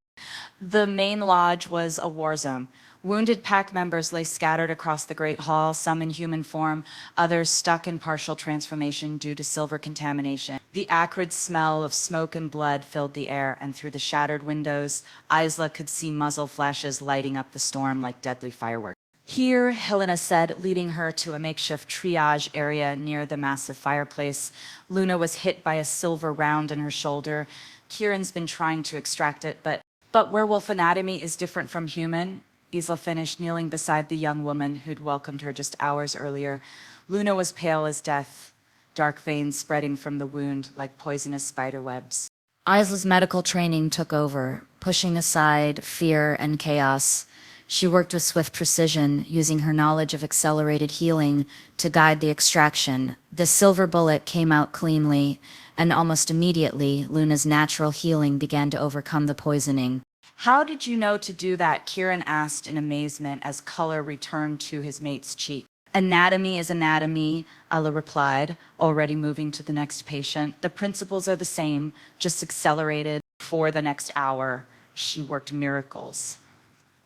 The main lodge was a war zone. Wounded pack members lay scattered across the great hall, some in human form, others stuck in partial transformation due to silver contamination. The acrid smell of smoke and blood filled the air, and through the shattered windows, Isla could see muzzle flashes lighting up the storm like deadly fireworks. Here, Helena said, leading her to a makeshift triage area near the massive fireplace. Luna was hit by a silver round in her shoulder. Kieran's been trying to extract it, but werewolf anatomy is different from human. Isla finished, kneeling beside the young woman who'd welcomed her just hours earlier. Luna was pale as death, dark veins spreading from the wound like poisonous spider webs. Isla's medical training took over, pushing aside fear and chaos. She worked with swift precision, using her knowledge of accelerated healing to guide the extraction. The silver bullet came out cleanly, and almost immediately, Luna's natural healing began to overcome the poisoning. How did you know to do that? Kieran asked in amazement as color returned to his mate's cheek. Anatomy is anatomy, Ella replied, already moving to the next patient. The principles are the same, just accelerated. For the next hour, she worked miracles.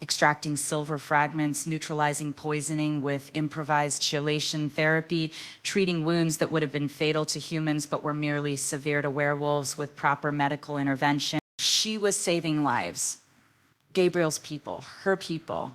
Extracting silver fragments, neutralizing poisoning with improvised chelation therapy, treating wounds that would have been fatal to humans but were merely severe to werewolves with proper medical intervention. She was saving lives. Gabriel's people, her people,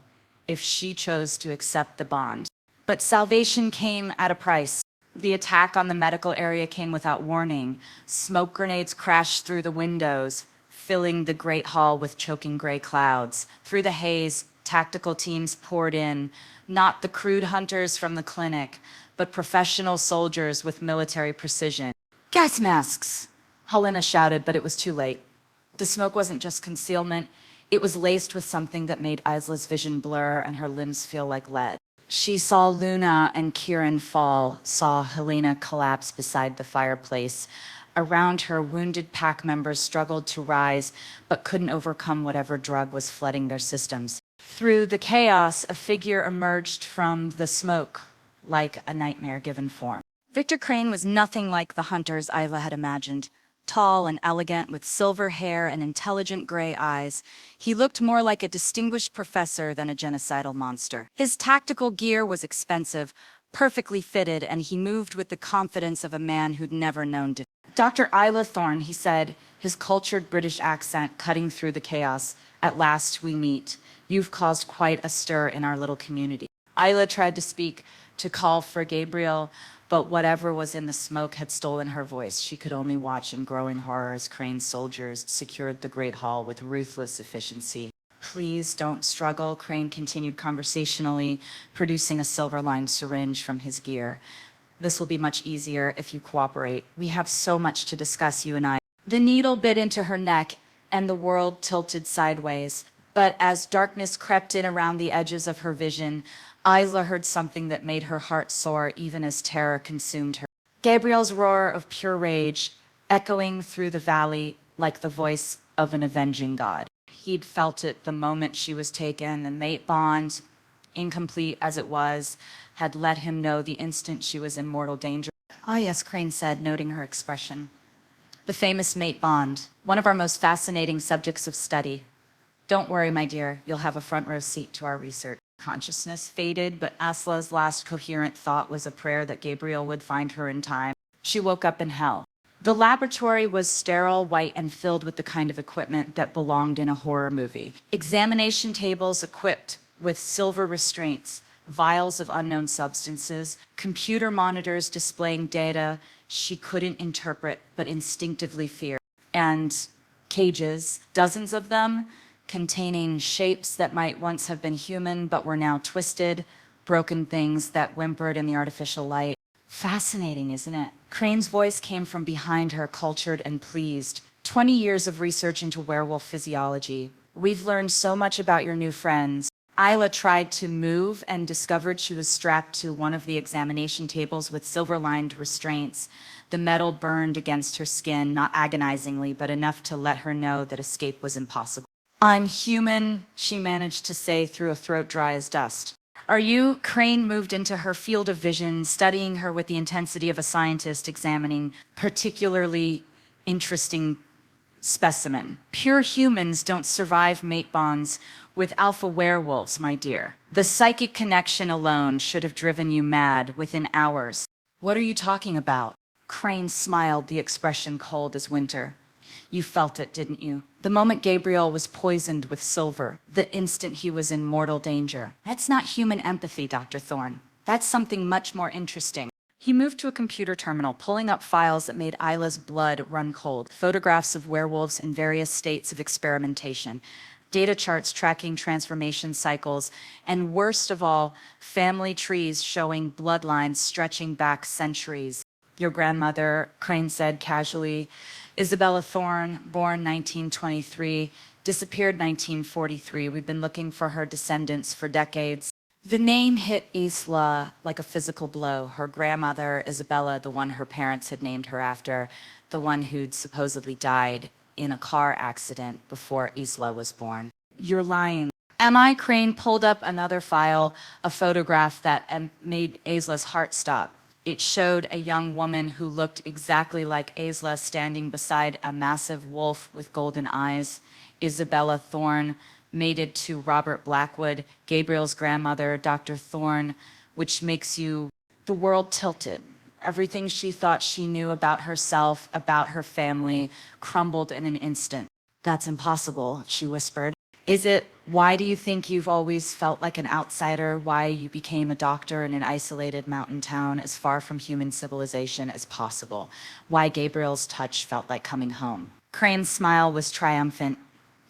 if she chose to accept the bond. But salvation came at a price. The attack on the medical area came without warning. Smoke grenades crashed through the windows, filling the great hall with choking gray clouds. Through the haze, tactical teams poured in, not the crude hunters from the clinic, but professional soldiers with military precision. Gas masks! Helena shouted, but it was too late. The smoke wasn't just concealment. It was laced with something that made Isla's vision blur and her limbs feel like lead. She saw Luna and Kieran fall, saw Helena collapse beside the fireplace. Around her, wounded pack members struggled to rise, but couldn't overcome whatever drug was flooding their systems. Through the chaos, a figure emerged from the smoke, like a nightmare given form. Victor Crane was nothing like the hunters Isla had imagined. Tall and elegant, with silver hair and intelligent gray eyes, he looked more like a distinguished professor than a genocidal monster. His tactical gear was expensive, perfectly fitted, and he moved with the confidence of a man who'd never known defeat. Dr. Isla Thorne, he said, his cultured British accent cutting through the chaos. At last we meet. You've caused quite a stir in our little community. Isla tried to speak, to call for Gabriel, But whatever was in the smoke had stolen her voice. She could only watch in growing horror as Crane's soldiers secured the Great Hall with ruthless efficiency. Please don't struggle, Crane continued conversationally, producing a silver-lined syringe from his gear. This will be much easier if you cooperate. We have so much to discuss, you and I. The needle bit into her neck, and the world tilted sideways. But as darkness crept in around the edges of her vision, Isla heard something that made her heart soar even as terror consumed her. Gabriel's roar of pure rage, echoing through the valley like the voice of an avenging god. He'd felt it the moment she was taken. The mate bond, incomplete as it was, had let him know the instant she was in mortal danger. Ah, yes, Crane said, noting her expression. The famous mate bond, one of our most fascinating subjects of study. Don't worry, my dear, you'll have a front row seat to our research. Consciousness faded, but Asla's last coherent thought was a prayer that Gabriel would find her in time. She woke up in hell. The laboratory was sterile, white, and filled with the kind of equipment that belonged in a horror movie. Examination tables equipped with silver restraints, vials of unknown substances, computer monitors displaying data she couldn't interpret but instinctively feared, and cages, dozens of them, containing shapes that might once have been human but were now twisted, broken things that whimpered in the artificial light. Fascinating, isn't it? Crane's voice came from behind her, cultured and pleased. 20 years of research into werewolf physiology. We've learned so much about your new friends. Isla tried to move and discovered she was strapped to one of the examination tables with silver-lined restraints. The metal burned against her skin, not agonizingly, but enough to let her know that escape was impossible. I'm human, she managed to say through a throat dry as dust. Are you? Crane moved into her field of vision, studying her with the intensity of a scientist examining particularly interesting specimen. Pure humans don't survive mate bonds with alpha werewolves, my dear. The psychic connection alone should have driven you mad within hours. What are you talking about? Crane smiled, the expression cold as winter. You felt it, didn't you? The moment Gabriel was poisoned with silver, the instant he was in mortal danger. That's not human empathy, Dr. Thorne. That's something much more interesting. He moved to a computer terminal, pulling up files that made Isla's blood run cold. Photographs of werewolves in various states of experimentation. Data charts tracking transformation cycles. And worst of all, family trees showing bloodlines stretching back centuries. Your grandmother, Crane said casually, Isabella Thorne, born 1923, disappeared 1943. We've been looking for her descendants for decades. The name hit Isla like a physical blow. Her grandmother, Isabella, the one her parents had named her after, the one who'd supposedly died in a car accident before Isla was born. You're lying. Am I? Crane pulled up another file, a photograph that made Isla's heart stop. It showed a young woman who looked exactly like Isla standing beside a massive wolf with golden eyes. Isabella Thorne, mated to Robert Blackwood, Gabriel's grandmother, Dr. Thorne, which makes you... The world tilted. Everything she thought she knew about herself, about her family, crumbled in an instant. That's impossible, she whispered. Is it? Why do you think you've always felt like an outsider? Why you became a doctor in an isolated mountain town as far from human civilization as possible? Why Gabriel's touch felt like coming home? Crane's smile was triumphant.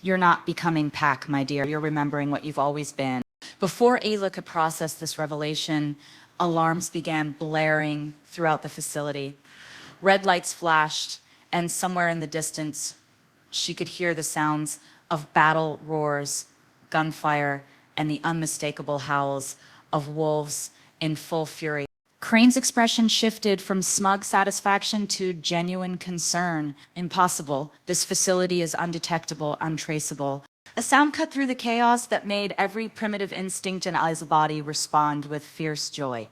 You're not becoming Pac, my dear. You're remembering what you've always been. Before Ayla could process this revelation, alarms began blaring throughout the facility. Red lights flashed, and somewhere in the distance, she could hear the sounds of battle roars, gunfire, and the unmistakable howls of wolves in full fury. Crane's expression shifted from smug satisfaction to genuine concern. Impossible. This facility is undetectable, untraceable. A sound cut through the chaos that made every primitive instinct in Isla's body respond with fierce joy.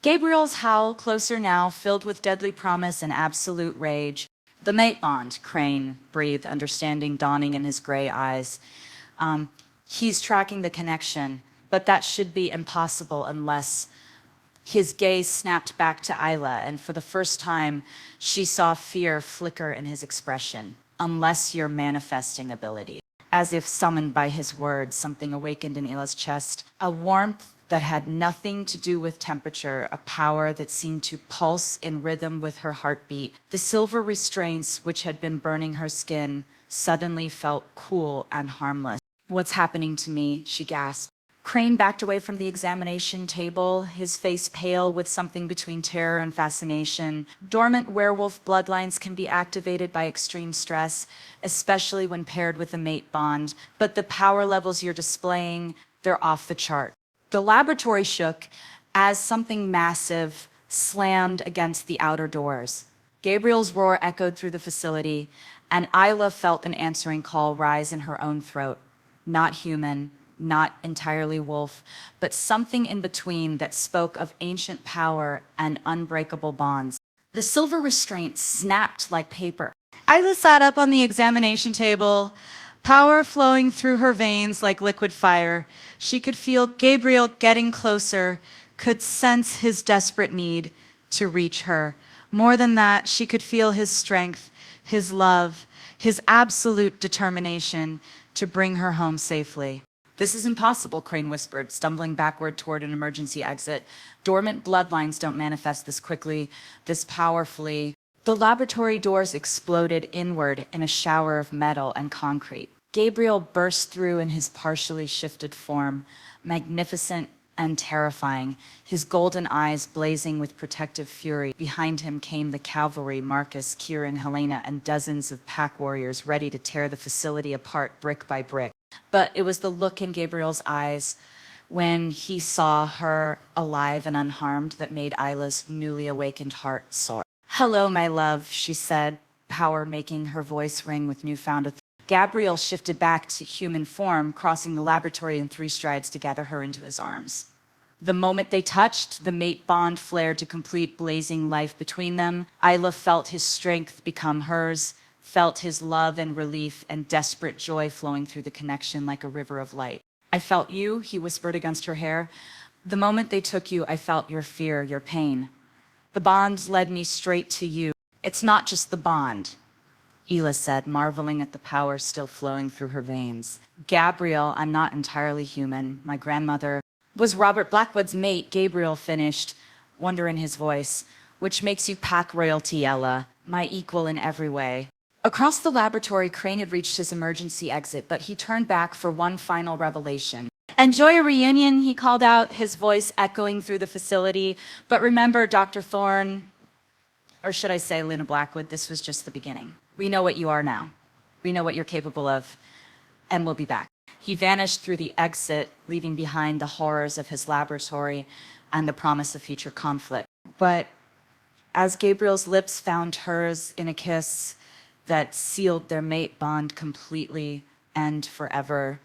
Gabriel's howl, closer now, filled with deadly promise and absolute rage. The mate bond, Crane breathed, understanding dawning in his gray eyes. He's tracking the connection, but that should be impossible unless... His gaze snapped back to Isla, and for the first time, she saw fear flicker in his expression. Unless your manifesting ability. As if summoned by his words, something awakened in Isla's chest. A warmth that had nothing to do with temperature, a power that seemed to pulse in rhythm with her heartbeat. The silver restraints which had been burning her skin suddenly felt cool and harmless. "What's happening to me?" she gasped. Crane backed away from the examination table, his face pale with something between terror and fascination. Dormant werewolf bloodlines can be activated by extreme stress, especially when paired with a mate bond, but the power levels you're displaying, they're off the chart. The laboratory shook as something massive slammed against the outer doors. Gabriel's roar echoed through the facility, and Isla felt an answering call rise in her own throat. Not human, not entirely wolf, but something in between that spoke of ancient power and unbreakable bonds. The silver restraint snapped like paper. Isla sat up on the examination table, power flowing through her veins like liquid fire. She could feel Gabriel getting closer, could sense his desperate need to reach her. More than that, she could feel his strength, his love, his absolute determination to bring her home safely. "This is impossible," Crane whispered, stumbling backward toward an emergency exit. "Dormant bloodlines don't manifest this quickly, this powerfully." The laboratory doors exploded inward in a shower of metal and concrete. Gabriel burst through in his partially shifted form, magnificent and terrifying, his golden eyes blazing with protective fury. Behind him came the cavalry, Marcus, Kieran, Helena, and dozens of pack warriors ready to tear the facility apart brick by brick. But it was the look in Gabriel's eyes when he saw her alive and unharmed that made Isla's newly awakened heart soar. "Hello, my love," she said, power making her voice ring with newfound authority. Gabriel shifted back to human form, crossing the laboratory in 3 strides to gather her into his arms. The moment they touched, the mate bond flared to complete blazing life between them. Isla felt his strength become hers, felt his love and relief and desperate joy flowing through the connection like a river of light. "I felt you," he whispered against her hair. "The moment they took you, I felt your fear, your pain. The bond led me straight to you." "It's not just the bond," Ela said, marveling at the power still flowing through her veins. "Gabriel, I'm not entirely human. My grandmother was Robert Blackwood's mate," Gabriel finished, wonder in his voice. "Which makes you pack royalty, Ella, my equal in every way." Across the laboratory, Crane had reached his emergency exit, but he turned back for one final revelation. "Enjoy a reunion," he called out, his voice echoing through the facility. "But remember, Dr. Thorne, or should I say Lena Blackwood, this was just the beginning. We know what you are now. We know what you're capable of, and we'll be back." He vanished through the exit, leaving behind the horrors of his laboratory and the promise of future conflict. But as Gabriel's lips found hers in a kiss that sealed their mate bond completely and forever,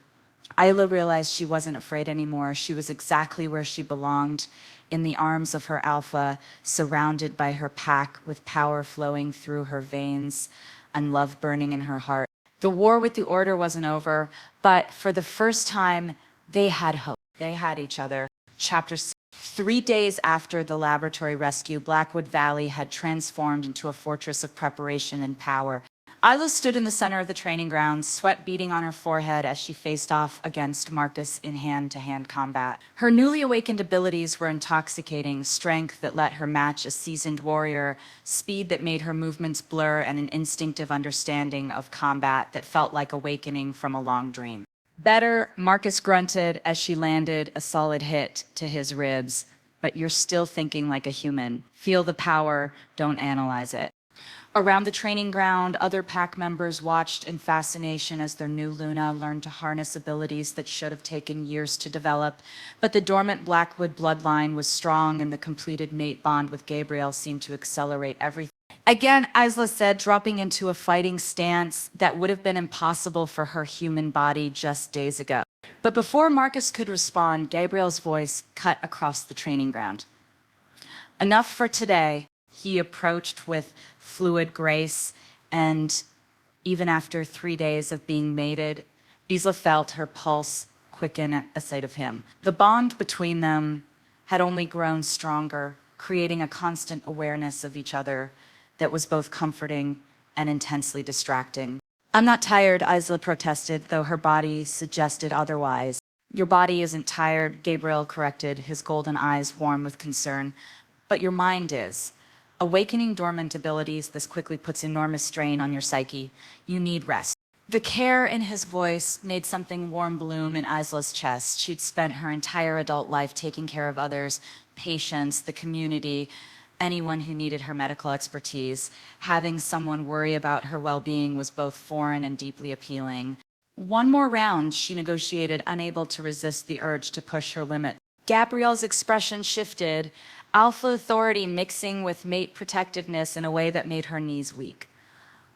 Isla realized she wasn't afraid anymore. She was exactly where she belonged, in the arms of her alpha, surrounded by her pack, with power flowing through her veins and love burning in her heart. The war with the Order wasn't over, but for the first time, they had hope. They had each other. Chapter 6. 3 days after the laboratory rescue, Blackwood Valley had transformed into a fortress of preparation and power. Isla stood in the center of the training grounds, sweat beading on her forehead as she faced off against Marcus in hand-to-hand combat. Her newly awakened abilities were intoxicating: strength that let her match a seasoned warrior, speed that made her movements blur, and an instinctive understanding of combat that felt like awakening from a long dream. "Better," Marcus grunted as she landed a solid hit to his ribs. "But you're still thinking like a human. Feel the power, don't analyze it." Around the training ground, other pack members watched in fascination as their new Luna learned to harness abilities that should have taken years to develop. But the dormant Blackwood bloodline was strong, and the completed mate bond with Gabriel seemed to accelerate everything. Again, Isla said, dropping into a fighting stance that would have been impossible for her human body just days ago. But before Marcus could respond, Gabriel's voice cut across the training ground. "Enough for today," he approached with fluid grace, and even after 3 days of being mated, Isla felt her pulse quicken at the sight of him. The bond between them had only grown stronger, creating a constant awareness of each other that was both comforting and intensely distracting. "I'm not tired," Isla protested, though her body suggested otherwise. Your body isn't tired, Gabriel corrected, his golden eyes warm with concern. But your mind is. Awakening dormant abilities, this quickly puts enormous strain on your psyche. You need rest. The care in his voice made something warm bloom in Isla's chest. She'd spent her entire adult life taking care of others, patients, the community, anyone who needed her medical expertise. Having someone worry about her well-being was both foreign and deeply appealing. One more round, she negotiated, unable to resist the urge to push her limit. Gabrielle's expression shifted, alpha authority mixing with mate protectiveness in a way that made her knees weak.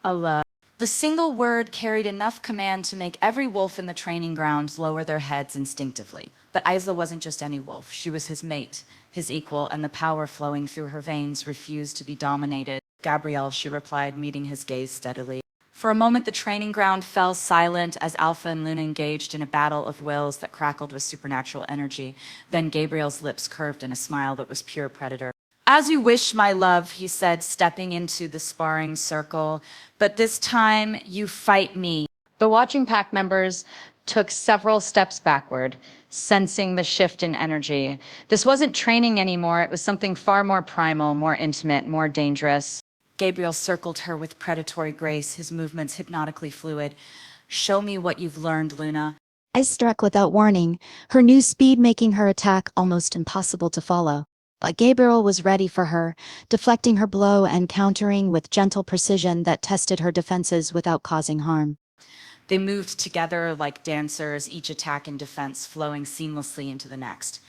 Allah. The single word carried enough command to make every wolf in the training grounds lower their heads instinctively. But Isla wasn't just any wolf. She was his mate, his equal, and the power flowing through her veins refused to be dominated. Gabrielle, she replied, meeting his gaze steadily. For a moment, the training ground fell silent as Alpha and Luna engaged in a battle of wills that crackled with supernatural energy. Then Gabriel's lips curved in a smile that was pure predator. As you wish, my love, he said, stepping into the sparring circle. But this time, you fight me. The watching pack members took several steps backward, sensing the shift in energy. This wasn't training anymore. It was something far more primal, more intimate, more dangerous. Gabriel circled her with predatory grace, his movements hypnotically fluid. Show me what you've learned, Luna. I struck without warning, her new speed making her attack almost impossible to follow. But Gabriel was ready for her, deflecting her blow and countering with gentle precision that tested her defenses without causing harm. They moved together like dancers, each attack and defense flowing seamlessly into the next.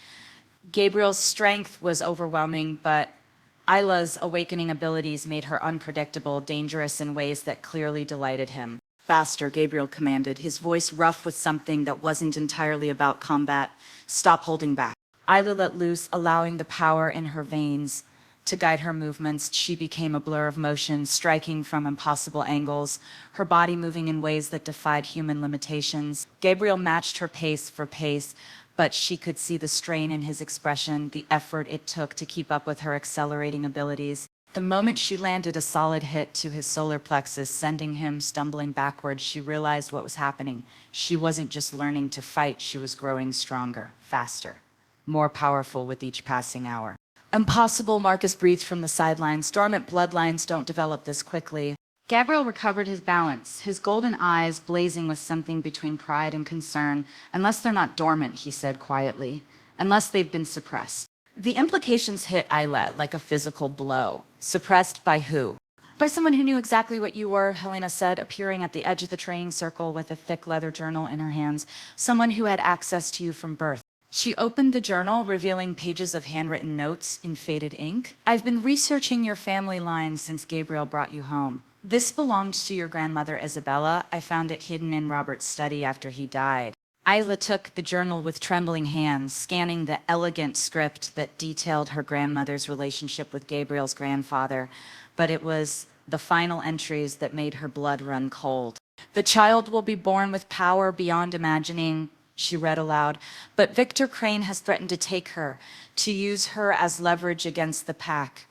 Gabriel's strength was overwhelming, but Isla's awakening abilities made her unpredictable, dangerous in ways that clearly delighted him. Faster, Gabriel commanded, his voice rough with something that wasn't entirely about combat. Stop holding back. Isla let loose, allowing the power in her veins to guide her movements. She became a blur of motion, striking from impossible angles, her body moving in ways that defied human limitations. Gabriel matched her pace for pace, but she could see the strain in his expression, the effort it took to keep up with her accelerating abilities. The moment she landed a solid hit to his solar plexus, sending him stumbling backwards, she realized what was happening. She wasn't just learning to fight, she was growing stronger, faster, more powerful with each passing hour. Impossible, Marcus breathed from the sidelines. Dormant bloodlines don't develop this quickly. Gabriel recovered his balance, his golden eyes blazing with something between pride and concern. Unless they're not dormant, he said quietly. Unless they've been suppressed. The implications hit Isla like a physical blow. Suppressed by who? By someone who knew exactly what you were, Helena said, appearing at the edge of the training circle with a thick leather journal in her hands. Someone who had access to you from birth. She opened the journal, revealing pages of handwritten notes in faded ink. I've been researching your family line since Gabriel brought you home. This belonged to your grandmother, Isabella. I found it hidden in Robert's study after he died. Isla took the journal with trembling hands, scanning the elegant script that detailed her grandmother's relationship with Gabriel's grandfather. But it was the final entries that made her blood run cold. The child will be born with power beyond imagining, she read aloud, but Victor Crane has threatened to take her, to use her as leverage against the pack.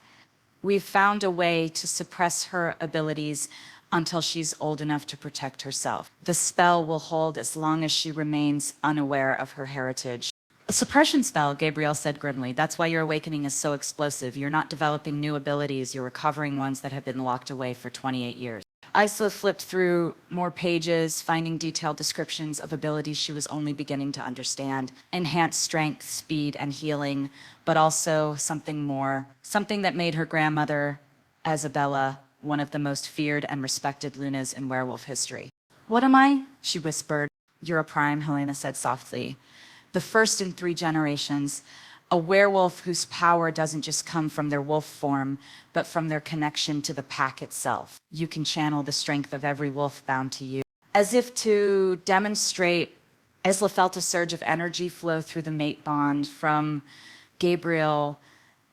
We've found a way to suppress her abilities until she's old enough to protect herself. The spell will hold as long as she remains unaware of her heritage. A suppression spell, Gabriel said grimly. That's why your awakening is so explosive. You're not developing new abilities, you're recovering ones that have been locked away for 28 years. Isla flipped through more pages, finding detailed descriptions of abilities she was only beginning to understand. Enhanced strength, speed, and healing, but also something more. Something that made her grandmother, Isabella, one of the most feared and respected Lunas in werewolf history. What am I? She whispered. You're a prime, Helena said softly. The first in 3 generations. A werewolf whose power doesn't just come from their wolf form, but from their connection to the pack itself. You can channel the strength of every wolf bound to you. As if to demonstrate, Isla felt a surge of energy flow through the mate bond from Gabriel,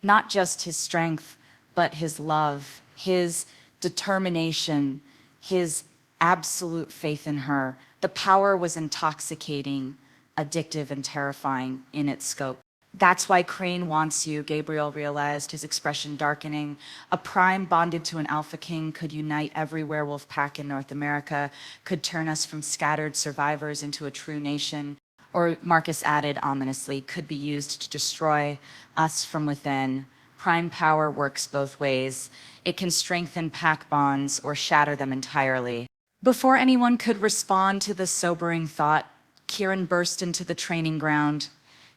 not just his strength, but his love, his determination, his absolute faith in her. The power was intoxicating, addictive, and terrifying in its scope. That's why Crane wants you, Gabriel realized, his expression darkening. A prime bonded to an alpha king could unite every werewolf pack in North America, could turn us from scattered survivors into a true nation. or Marcus added ominously, could be used to destroy us from within. Prime power works both ways. It can strengthen pack bonds or shatter them entirely. Before anyone could respond to this sobering thought, Kieran burst into the training ground,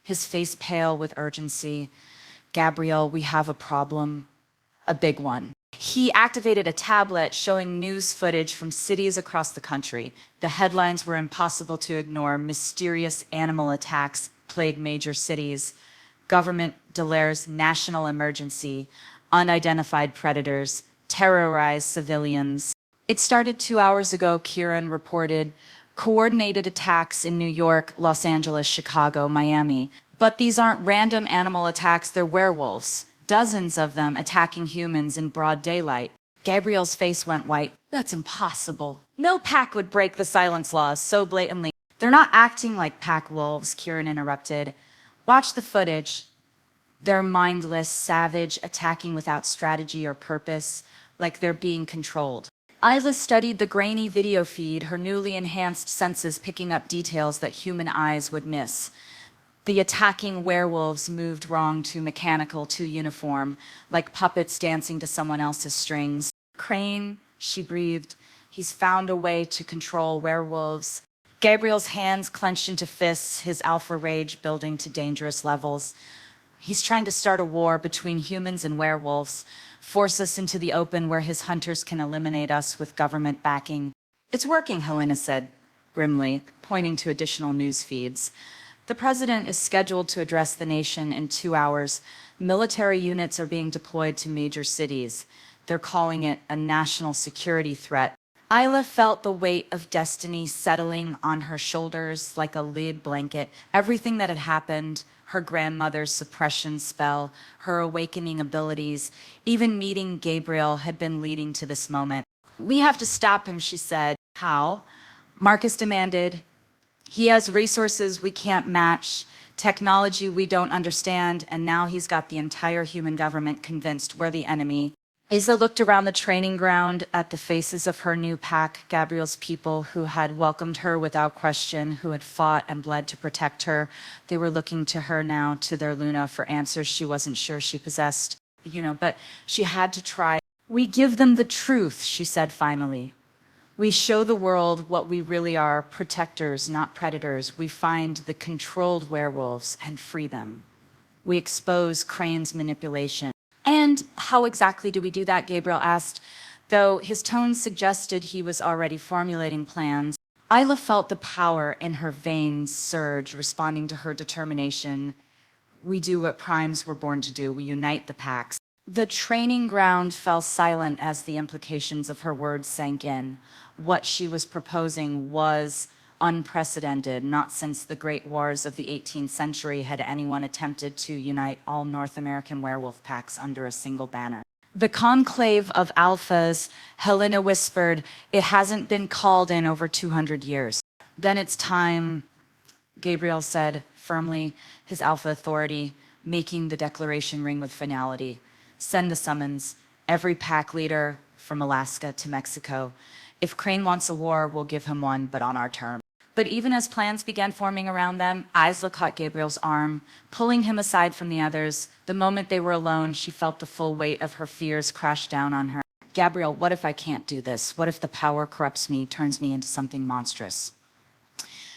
his face pale with urgency. Gabrielle, we have a problem, a big one. He activated a tablet showing news footage from cities across the country. The headlines were impossible to ignore. Mysterious animal attacks plague major cities. Government declares national emergency. Unidentified predators terrorize civilians. It started 2 hours ago, Kieran reported. Coordinated attacks in New York, Los Angeles, Chicago, Miami. But these aren't random animal attacks, they're werewolves. Dozens of them attacking humans in broad daylight. Gabrielle's face went white. That's impossible. No pack would break the silence laws so blatantly. They're not acting like pack wolves, Kieran interrupted. Watch the footage. They're mindless, savage, attacking without strategy or purpose, like they're being controlled. Isla studied the grainy video feed, her newly enhanced senses picking up details that human eyes would miss. The attacking werewolves moved wrong, too mechanical, too uniform, like puppets dancing to someone else's strings. Crane, she breathed. He's found a way to control werewolves. Gabriel's hands clenched into fists, his alpha rage building to dangerous levels. He's trying to start a war between humans and werewolves, force us into the open where his hunters can eliminate us with government backing. It's working, Helena said grimly, pointing to additional news feeds. The president is scheduled to address the nation in 2 hours. Military units are being deployed to major cities. They're calling it a national security threat. Isla felt the weight of destiny settling on her shoulders like a lead blanket. Everything that had happened, her grandmother's suppression spell, her awakening abilities, even meeting Gabriel had been leading to this moment. We have to stop him, she said. How? Marcus demanded. He has resources we can't match, technology we don't understand, and now he's got the entire human government convinced we're the enemy. Isa looked around the training ground at the faces of her new pack, Gabriel's people who had welcomed her without question, who had fought and bled to protect her. They were looking to her now, to their Luna, for answers she wasn't sure she possessed. But she had to try. We give them the truth, she said finally. We show the world what we really are, protectors, not predators. We find the controlled werewolves and free them. We expose Crane's manipulation. And how exactly do we do that, Gabriel asked, though his tone suggested he was already formulating plans. Isla felt the power in her veins surge, responding to her determination. We do what primes were born to do. We unite the packs. The training ground fell silent as the implications of her words sank in. What she was proposing was unprecedented. Not since the Great Wars of the 18th century had anyone attempted to unite all North American werewolf packs under a single banner. The conclave of alphas, Helena whispered, it hasn't been called in over 200 years. Then it's time, Gabriel said firmly, his alpha authority making the declaration ring with finality. Send the summons, every pack leader from Alaska to Mexico. If Crane wants a war, we'll give him one, but on our terms. But even as plans began forming around them, Isla caught Gabriel's arm, pulling him aside from the others. The moment they were alone, she felt the full weight of her fears crash down on her. Gabriel, what if I can't do this? What if the power corrupts me, turns me into something monstrous?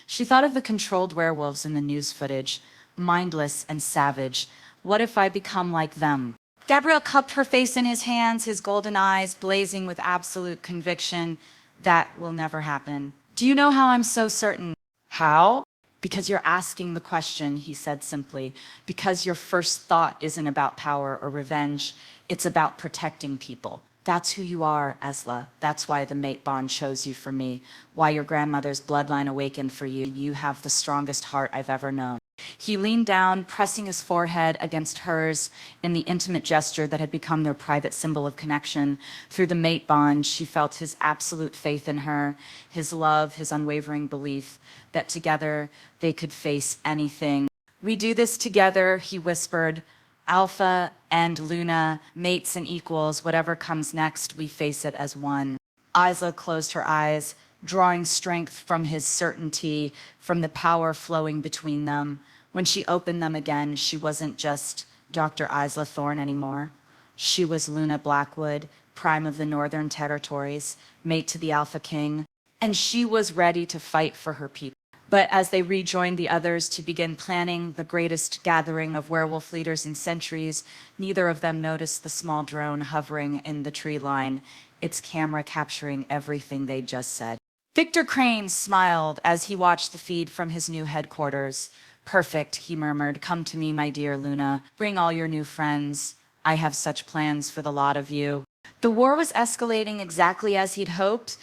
She thought of the controlled werewolves in the news footage, mindless and savage. What if I become like them? Gabriel cupped her face in his hands, his golden eyes blazing with absolute conviction. That will never happen. Do you know how I'm so certain? How? Because you're asking the question, he said simply. Because your first thought isn't about power or revenge. It's about protecting people. That's who you are, Esla. That's why the mate bond chose you for me. Why your grandmother's bloodline awakened for you. You have the strongest heart I've ever known. He leaned down, pressing his forehead against hers in the intimate gesture that had become their private symbol of connection. Through the mate bond, she felt his absolute faith in her, his love, his unwavering belief that together they could face anything. We do this together, he whispered. Alpha and Luna, mates and equals, whatever comes next, we face it as one. Isla closed her eyes. drawing strength from his certainty, from the power flowing between them. When she opened them again, she wasn't just Dr. Isla Thorne anymore. She was Luna Blackwood, prime of the Northern Territories, mate to the Alpha King, and she was ready to fight for her people. But as they rejoined the others to begin planning the greatest gathering of werewolf leaders in centuries, neither of them noticed the small drone hovering in the tree line, its camera capturing everything they just said. Victor Crane smiled as he watched the feed from his new headquarters. Perfect, he murmured. Come to me, my dear Luna. Bring all your new friends. I have such plans for the lot of you. The war was escalating exactly as he'd hoped,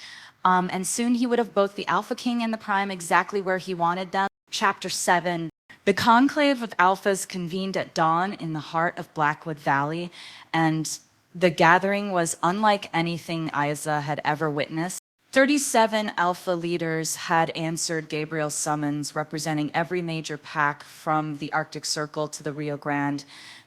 and soon he would have both the Alpha King and the Prime exactly where he wanted them. Chapter 7. The conclave of Alphas convened at dawn in the heart of Blackwood Valley, and the gathering was unlike anything Isa had ever witnessed. 37 Alpha leaders had answered Gabriel's summons, representing every major pack from the Arctic Circle to the Rio Grande.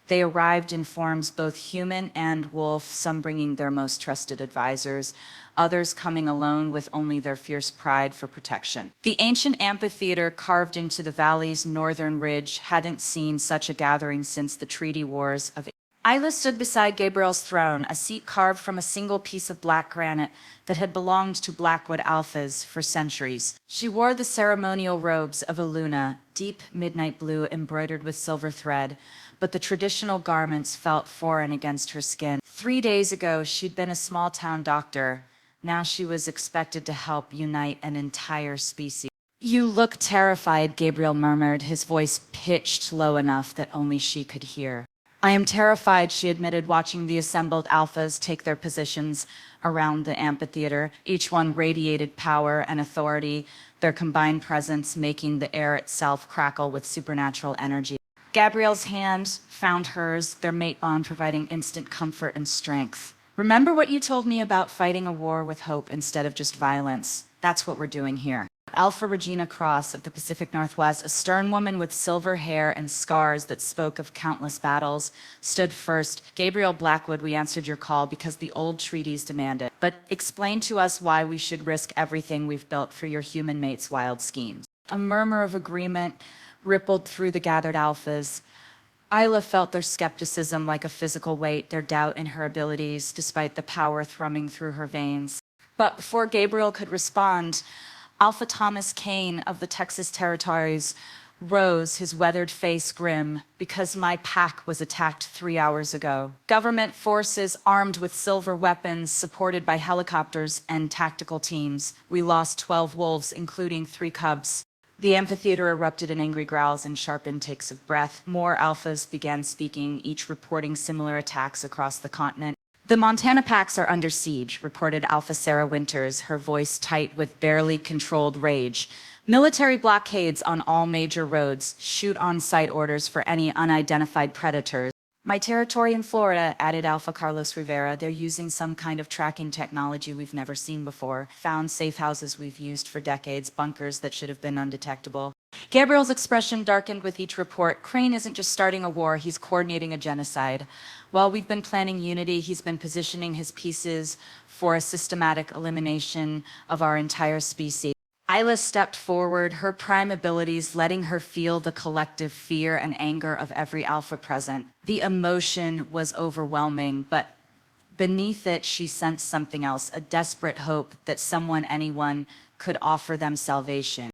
They arrived in forms both human and wolf, some bringing their most trusted advisors, others coming alone with only their fierce pride for protection. The ancient amphitheater carved into the valley's northern ridge hadn't seen such a gathering since the treaty wars of Isla stood beside Gabriel's throne, a seat carved from a single piece of black granite that had belonged to Blackwood Alphas for centuries. She wore the ceremonial robes of a Luna, deep midnight blue embroidered with silver thread, but the traditional garments felt foreign against her skin. 3 days ago, she'd been a small-town doctor. Now she was expected to help unite an entire species. You look terrified, Gabriel murmured, his voice pitched low enough that only she could hear. I am terrified, she admitted, watching the assembled alphas take their positions around the amphitheater. Each one radiated power and authority, their combined presence making the air itself crackle with supernatural energy. Gabrielle's hand found hers, their mate bond providing instant comfort and strength. Remember what you told me about fighting a war with hope instead of just violence? That's what we're doing here. Alpha Regina Cross of the Pacific Northwest, a stern woman with silver hair and scars that spoke of countless battles, stood first. Gabriel Blackwood, we answered your call because the old treaties demand it. But explain to us why we should risk everything we've built for your human mate's wild schemes. A murmur of agreement rippled through the gathered alphas. Isla felt their skepticism like a physical weight, their doubt in her abilities, despite the power thrumming through her veins. But before Gabriel could respond, Alpha Thomas Kane of the Texas Territories rose, his weathered face grim, because my pack was attacked 3 hours ago. Government forces armed with silver weapons, supported by helicopters and tactical teams. We lost 12 wolves, including 3 cubs. The amphitheater erupted in angry growls and sharp intakes of breath. More alphas began speaking, each reporting similar attacks across the continent. The Montana packs are under siege, reported Alpha Sarah Winters, her voice tight with barely controlled rage. Military blockades on all major roads, shoot on-site orders for any unidentified predators. My territory in Florida, added Alpha Carlos Rivera, they're using some kind of tracking technology we've never seen before. Found safe houses we've used for decades, bunkers that should have been undetectable. Gabriel's expression darkened with each report. Crane isn't just starting a war, he's coordinating a genocide. While we've been planning unity, he's been positioning his pieces for a systematic elimination of our entire species. Isla stepped forward, her prime abilities letting her feel the collective fear and anger of every alpha present. The emotion was overwhelming, but beneath it, she sensed something else, a desperate hope that someone, anyone, could offer them salvation.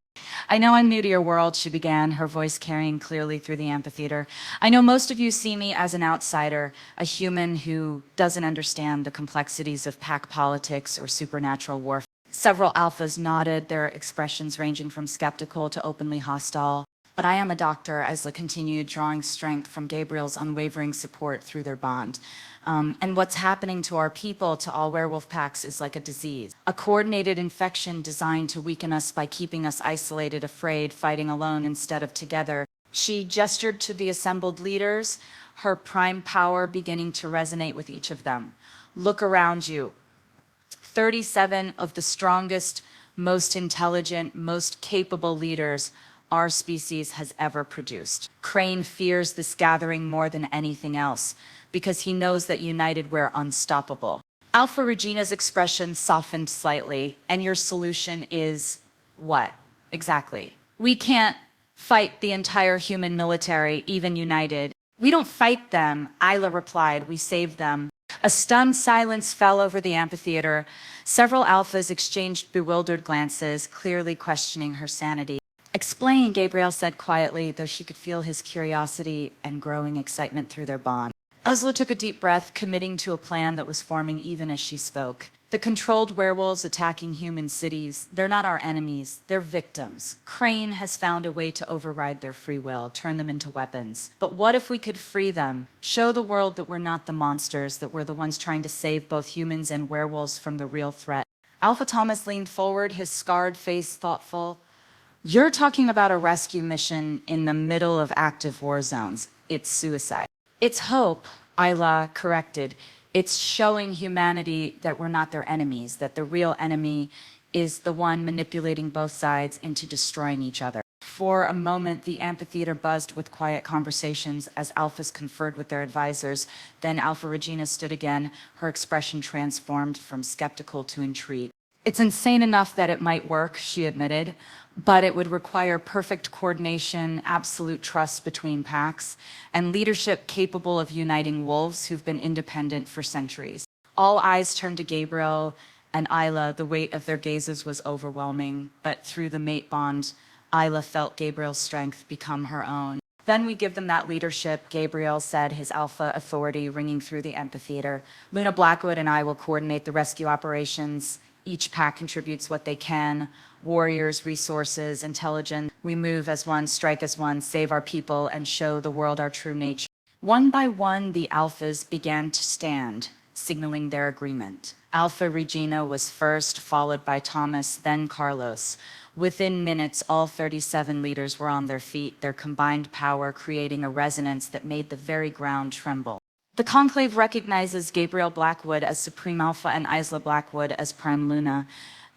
I know I'm new to your world, she began, her voice carrying clearly through the amphitheater. I know most of you see me as an outsider, a human who doesn't understand the complexities of pack politics or supernatural warfare. Several alphas nodded, their expressions ranging from skeptical to openly hostile. But I am a doctor, Isla continued, drawing strength from Gabriel's unwavering support through their bond. And what's happening to our people, to all werewolf packs, is like a disease. A coordinated infection designed to weaken us by keeping us isolated, afraid, fighting alone instead of together. She gestured to the assembled leaders, her prime power beginning to resonate with each of them. Look around you. 37 of the strongest, most intelligent, most capable leaders our species has ever produced. Crane fears this gathering more than anything else because he knows that united we're unstoppable. Alpha Regina's expression softened slightly. And your solution is what? Exactly. We can't fight the entire human military, even united. We don't fight them, Isla replied. We save them. A stunned silence fell over the amphitheater. Several alphas exchanged bewildered glances, clearly questioning her sanity. Explain, Gabriel said quietly, though she could feel his curiosity and growing excitement through their bond. Ursula took a deep breath, committing to a plan that was forming even as she spoke. The controlled werewolves attacking human cities, they're not our enemies, they're victims. Crane has found a way to override their free will, turn them into weapons. But what if we could free them? Show the world that we're not the monsters, that we're the ones trying to save both humans and werewolves from the real threat. Alpha Thomas leaned forward, his scarred face thoughtful. You're talking about a rescue mission in the middle of active war zones. It's suicide. It's hope, Isla corrected. It's showing humanity that we're not their enemies, that the real enemy is the one manipulating both sides into destroying each other. For a moment, the amphitheater buzzed with quiet conversations as alphas conferred with their advisors. Then Alpha Regina stood again, her expression transformed from skeptical to intrigued. It's insane enough that it might work, she admitted, but it would require perfect coordination, absolute trust between packs, and leadership capable of uniting wolves who've been independent for centuries. All eyes turned to Gabriel and Isla. The weight of their gazes was overwhelming, but through the mate bond, Isla felt Gabriel's strength become her own. Then we give them that leadership, Gabriel said, his alpha authority ringing through the amphitheater. Luna Blackwood and I will coordinate the rescue operations. Each pack contributes what they can. Warriors, resources, intelligence. We move as one, strike as one, save our people, and show the world our true nature. One by one, the alphas began to stand, signaling their agreement. Alpha Regina was first, followed by Thomas, then Carlos. Within minutes, all 37 leaders were on their feet, their combined power creating a resonance that made the very ground tremble. The conclave recognizes Gabriel Blackwood as Supreme Alpha and Isla Blackwood as Prime Luna.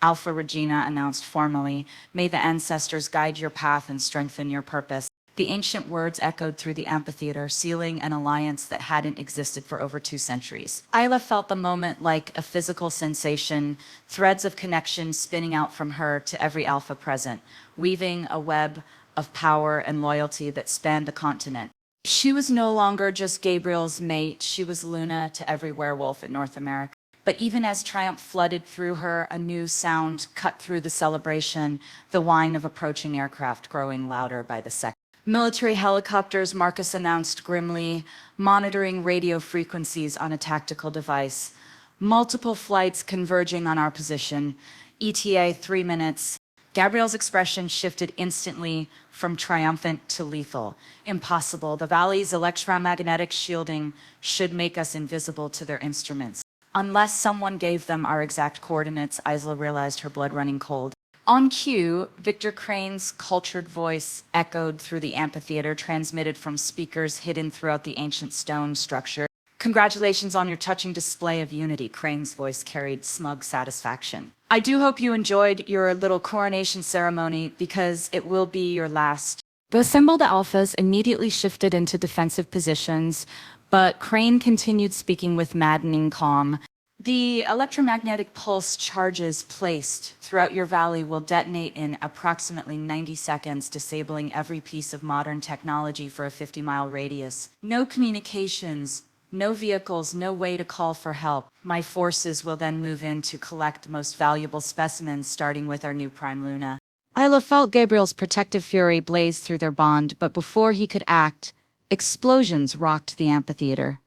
Alpha Regina announced formally, "May the ancestors guide your path and strengthen your purpose." The ancient words echoed through the amphitheater, sealing an alliance that hadn't existed for over 2 centuries. Isla felt the moment like a physical sensation, threads of connection spinning out from her to every alpha present, weaving a web of power and loyalty that spanned the continent. She was no longer just Gabriel's mate, she was Luna to every werewolf in North America. But even as triumph flooded through her, a new sound cut through the celebration, the whine of approaching aircraft growing louder by the second. Military helicopters, Marcus announced grimly, monitoring radio frequencies on a tactical device. Multiple flights converging on our position. ETA 3 minutes. Gabrielle's expression shifted instantly from triumphant to lethal. Impossible. The valley's electromagnetic shielding should make us invisible to their instruments. Unless someone gave them our exact coordinates, Isla realized, her blood running cold. On cue, Victor Crane's cultured voice echoed through the amphitheater, transmitted from speakers hidden throughout the ancient stone structure. "Congratulations on your touching display of unity," Crane's voice carried smug satisfaction. "I do hope you enjoyed your little coronation ceremony, because it will be your last." The assembled alphas immediately shifted into defensive positions, but Crane continued speaking with maddening calm. "The electromagnetic pulse charges placed throughout your valley will detonate in approximately 90 seconds, disabling every piece of modern technology for a 50-mile radius. No communications, no vehicles, no way to call for help. My forces will then move in to collect the most valuable specimens, starting with our new Prime Luna." Isla felt Gabriel's protective fury blaze through their bond, but before he could act, explosions rocked the amphitheater.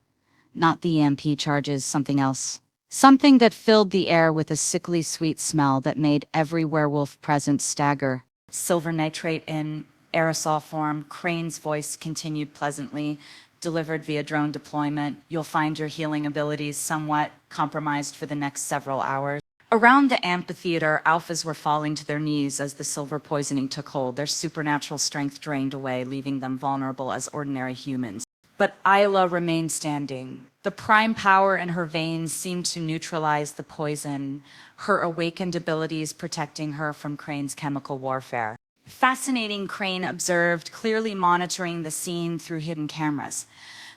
Not the EMP charges, something else. Something that filled the air with a sickly sweet smell that made every werewolf present stagger. "Silver nitrate in aerosol form," Crane's voice continued pleasantly, delivered via drone deployment. "You'll find your healing abilities somewhat compromised for the next several hours." Around the amphitheater, alphas were falling to their knees as the silver poisoning took hold, their supernatural strength drained away, leaving them vulnerable as ordinary humans. But Isla remained standing. The prime power in her veins seemed to neutralize the poison, her awakened abilities protecting her from Crane's chemical warfare. "Fascinating," Crane observed, clearly monitoring the scene through hidden cameras.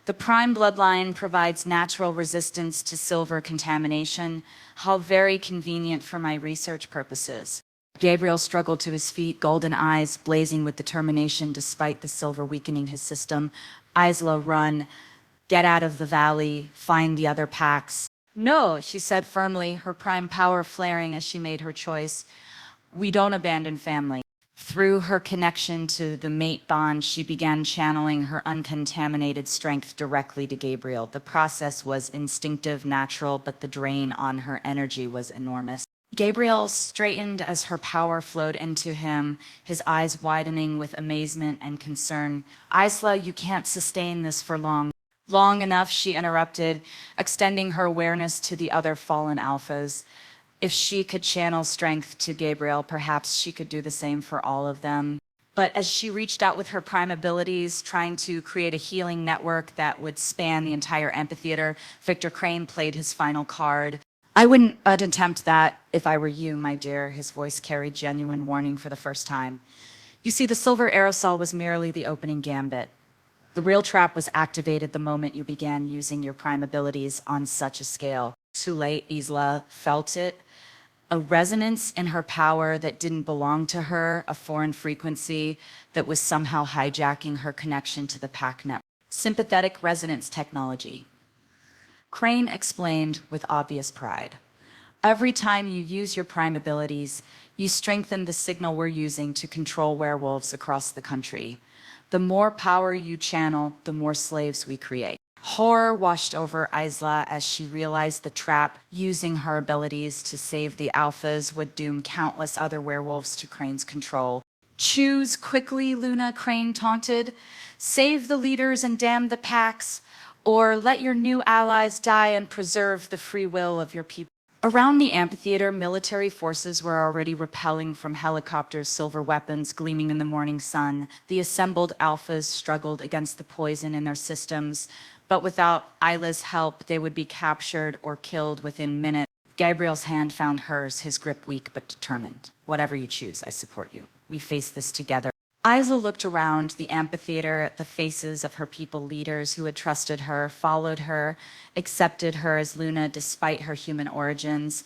The prime bloodline provides natural resistance to silver contamination. How very convenient for my research purposes. Gabriel struggled to his feet, golden eyes blazing with determination despite the silver weakening his system. Isla, run. Get out of the valley. Find the other packs. No, she said firmly, her prime power flaring as she made her choice. We don't abandon family. Through her connection to the mate bond, she began channeling her uncontaminated strength directly to Gabriel. The process was instinctive, natural, but the drain on her energy was enormous. Gabriel straightened as her power flowed into him, his eyes widening with amazement and concern. Isla, you can't sustain this for long. Long enough, she interrupted, extending her awareness to the other fallen alphas. If she could channel strength to Gabriel, perhaps she could do the same for all of them. But as she reached out with her prime abilities, trying to create a healing network that would span the entire amphitheater, Victor Crane played his final card. I wouldn't attempt that if I were you, my dear. His voice carried genuine warning for the first time. You see, the silver aerosol was merely the opening gambit. The real trap was activated the moment you began using your prime abilities on such a scale. Too late, Isla felt it. A resonance in her power that didn't belong to her, a foreign frequency that was somehow hijacking her connection to the pack network. Sympathetic resonance technology. Crane explained with obvious pride. Every time you use your prime abilities, you strengthen the signal we're using to control werewolves across the country. The more power you channel, the more slaves we create. Horror washed over Isla as she realized the trap. Using her abilities to save the alphas would doom countless other werewolves to Crane's control. Choose quickly, Luna, Crane taunted. Save the leaders and damn the packs, or let your new allies die and preserve the free will of your people. Around the amphitheater, military forces were already rappelling from helicopters, silver weapons gleaming in the morning sun. The assembled alphas struggled against the poison in their systems, but without Isla's help, they would be captured or killed within minutes. Gabriel's hand found hers, his grip weak but determined. Whatever you choose, I support you. We face this together. Isla looked around the amphitheater at the faces of her people leaders who had trusted her, followed her, accepted her as Luna despite her human origins.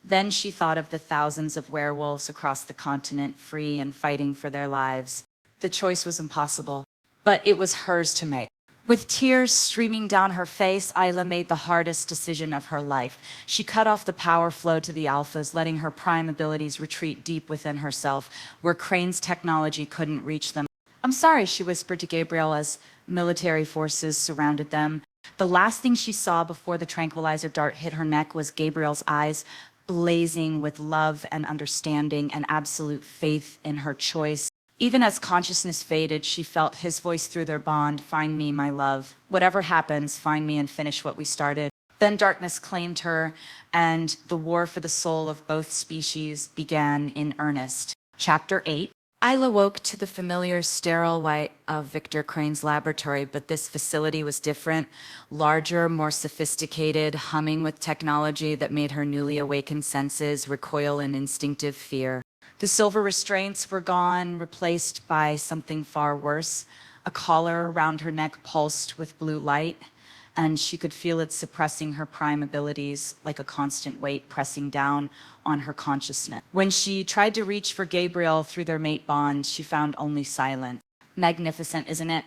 Then she thought of the thousands of werewolves across the continent, free and fighting for their lives. The choice was impossible, but it was hers to make. With tears streaming down her face, Isla made the hardest decision of her life. She cut off the power flow to the alphas, letting her prime abilities retreat deep within herself, where Crane's technology couldn't reach them. I'm sorry, she whispered to Gabriel as military forces surrounded them. The last thing she saw before the tranquilizer dart hit her neck was Gabriel's eyes, blazing with love and understanding and absolute faith in her choice. Even as consciousness faded, she felt his voice through their bond. Find me, my love. Whatever happens, find me and finish what we started. Then darkness claimed her, and the war for the soul of both species began in earnest. Chapter 8. Isla woke to the familiar sterile light of Victor Crane's laboratory, but this facility was different, larger, more sophisticated, humming with technology that made her newly awakened senses recoil in instinctive fear. The silver restraints were gone, replaced by something far worse. A collar around her neck pulsed with blue light, and she could feel it suppressing her prime abilities like a constant weight pressing down on her consciousness. When she tried to reach for Gabriel through their mate bond, she found only silence. Magnificent, isn't it?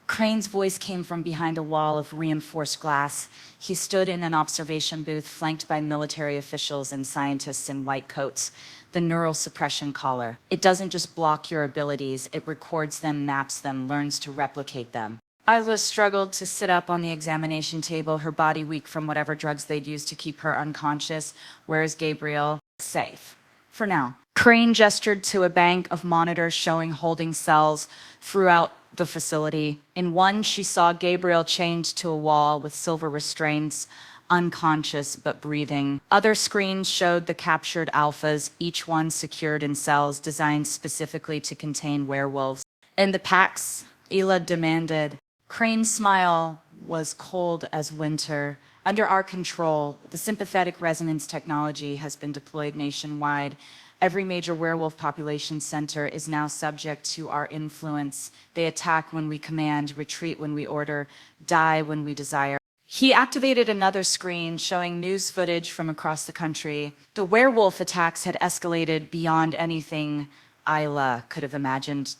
Crane's voice came from behind a wall of reinforced glass. He stood in an observation booth flanked by military officials and scientists in white coats. The neural suppression collar. It doesn't just block your abilities, it records them, maps them, learns to replicate them. Isla struggled to sit up on the examination table, her body weak from whatever drugs they'd used to keep her unconscious. Where's Gabriel? Safe. For now. Crane gestured to a bank of monitors showing holding cells throughout the facility. In one, she saw Gabriel chained to a wall with silver restraints, unconscious but breathing. Other screens showed the captured alphas, each one secured in cells designed specifically to contain werewolves. In the packs, Isla demanded. Crane's smile was cold as winter. Under our control, the sympathetic resonance technology has been deployed nationwide. Every major werewolf population center is now subject to our influence. They attack when we command, retreat when we order, die when we desire. He activated another screen showing news footage from across the country. The werewolf attacks had escalated beyond anything Isla could have imagined.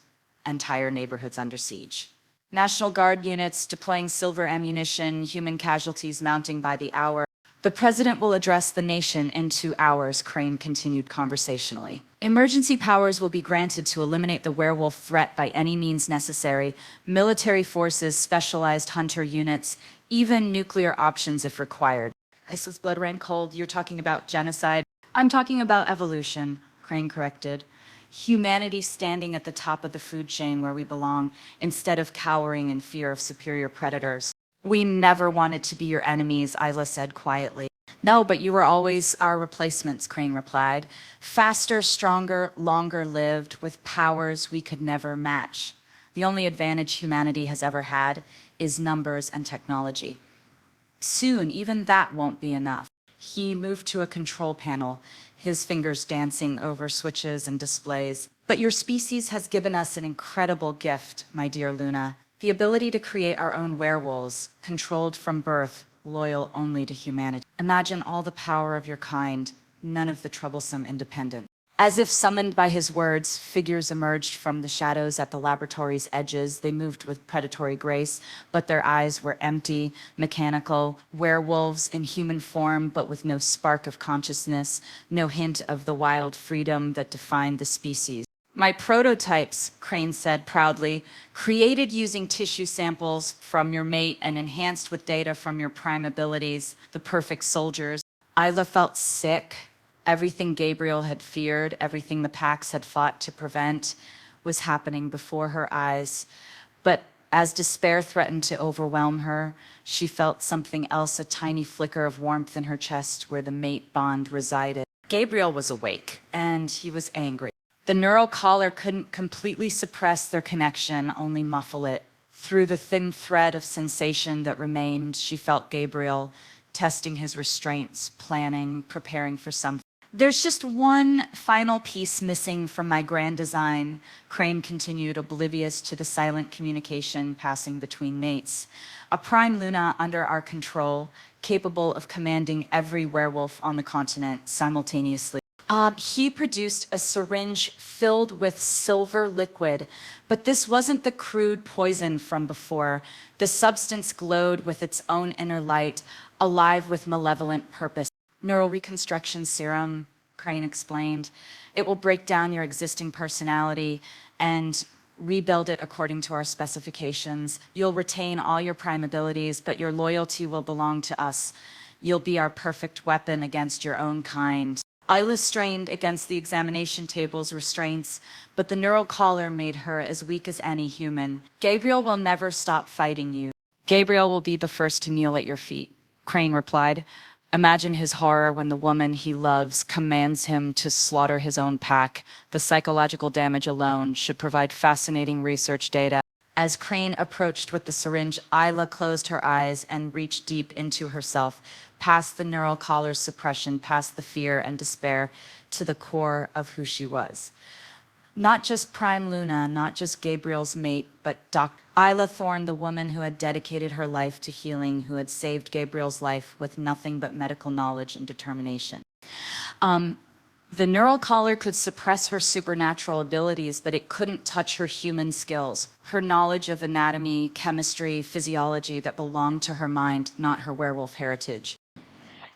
Entire neighborhoods under siege. National Guard units deploying silver ammunition, human casualties mounting by the hour. The president will address the nation in 2 hours, Crane continued conversationally. Emergency powers will be granted to eliminate the werewolf threat by any means necessary. Military forces, specialized hunter units, even nuclear options if required. Isla's blood ran cold. You're talking about genocide. I'm talking about evolution, Crane corrected. Humanity standing at the top of the food chain where we belong, instead of cowering in fear of superior predators. We never wanted to be your enemies, Isla said quietly. No, but you were always our replacements, Crane replied. Faster, stronger, longer lived, with powers we could never match. The only advantage humanity has ever had is numbers and technology. Soon, even that won't be enough. He moved to a control panel, his fingers dancing over switches and displays. But your species has given us an incredible gift, my dear Luna. The ability to create our own werewolves, controlled from birth, loyal only to humanity. Imagine all the power of your kind, none of the troublesome independence. As if summoned by his words, figures emerged from the shadows at the laboratory's edges. They moved with predatory grace, but their eyes were empty, mechanical, werewolves in human form, but with no spark of consciousness, no hint of the wild freedom that defined the species. My prototypes, Crane said proudly, created using tissue samples from your mate and enhanced with data from your prime abilities, the perfect soldiers. Isla felt sick. Everything Gabriel had feared, everything the Pax had fought to prevent, was happening before her eyes. But as despair threatened to overwhelm her, she felt something else, a tiny flicker of warmth in her chest where the mate bond resided. Gabriel was awake, and he was angry. The neural collar couldn't completely suppress their connection, only muffle it. Through the thin thread of sensation that remained, she felt Gabriel testing his restraints, planning, preparing for something. There's just one final piece missing from my grand design, Crane continued, oblivious to the silent communication passing between mates. A prime Luna under our control, capable of commanding every werewolf on the continent simultaneously. He produced a syringe filled with silver liquid, but this wasn't the crude poison from before. The substance glowed with its own inner light, alive with malevolent purpose. Neural reconstruction serum, Crane explained. It will break down your existing personality and rebuild it according to our specifications. You'll retain all your prime abilities, but your loyalty will belong to us. You'll be our perfect weapon against your own kind. Isla strained against the examination table's restraints, but the neural collar made her as weak as any human. Gabriel will never stop fighting you. Gabriel will be the first to kneel at your feet, Crane replied. Imagine his horror when the woman he loves commands him to slaughter his own pack. The psychological damage alone should provide fascinating research data. As Crane approached with the syringe, Isla closed her eyes and reached deep into herself, past the neural collar's suppression, past the fear and despair, to the core of who she was. Not just Prime Luna, not just Gabriel's mate, but Dr. Isla Thorne, the woman who had dedicated her life to healing, who had saved Gabriel's life with nothing but medical knowledge and determination. The neural collar could suppress her supernatural abilities, but it couldn't touch her human skills, her knowledge of anatomy, chemistry, physiology that belonged to her mind, not her werewolf heritage.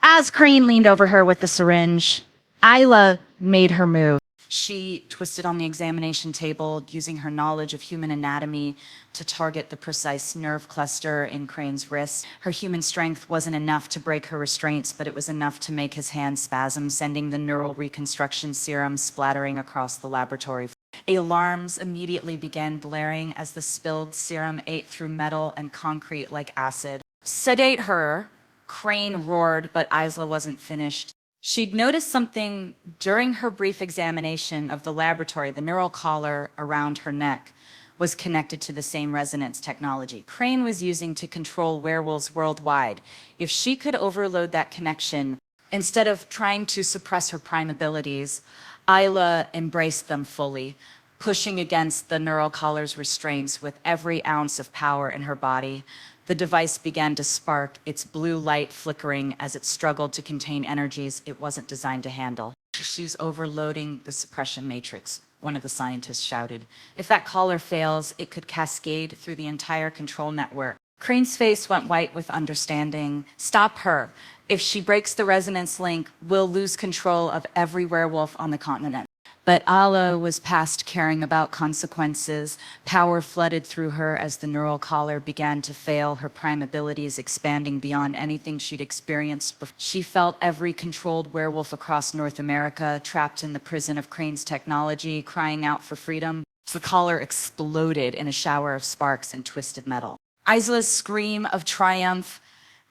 As Crane leaned over her with the syringe, Isla made her move. She twisted on the examination table, using her knowledge of human anatomy to target the precise nerve cluster in Crane's wrist. Her human strength wasn't enough to break her restraints, but it was enough to make his hand spasm, sending the neural reconstruction serum splattering across the laboratory. Alarms immediately began blaring as the spilled serum ate through metal and concrete like acid. Sedate her, Crane roared, but Isla wasn't finished. She'd noticed something during her brief examination of the laboratory. The neural collar around her neck was connected to the same resonance technology Crane was using to control werewolves worldwide. If she could overload that connection, instead of trying to suppress her prime abilities, Isla embraced them fully, pushing against the neural collar's restraints with every ounce of power in her body. The device began to spark, its blue light flickering as it struggled to contain energies it wasn't designed to handle. "She's overloading the suppression matrix," one of the scientists shouted. "If that collar fails, it could cascade through the entire control network." Crane's face went white with understanding. "Stop her. If she breaks the resonance link, we'll lose control of every werewolf on the continent." But Ala was past caring about consequences. Power flooded through her as the neural collar began to fail, her prime abilities expanding beyond anything she'd experienced before. She felt every controlled werewolf across North America, trapped in the prison of Crane's technology, crying out for freedom. The collar exploded in a shower of sparks and twisted metal. Isla's scream of triumph,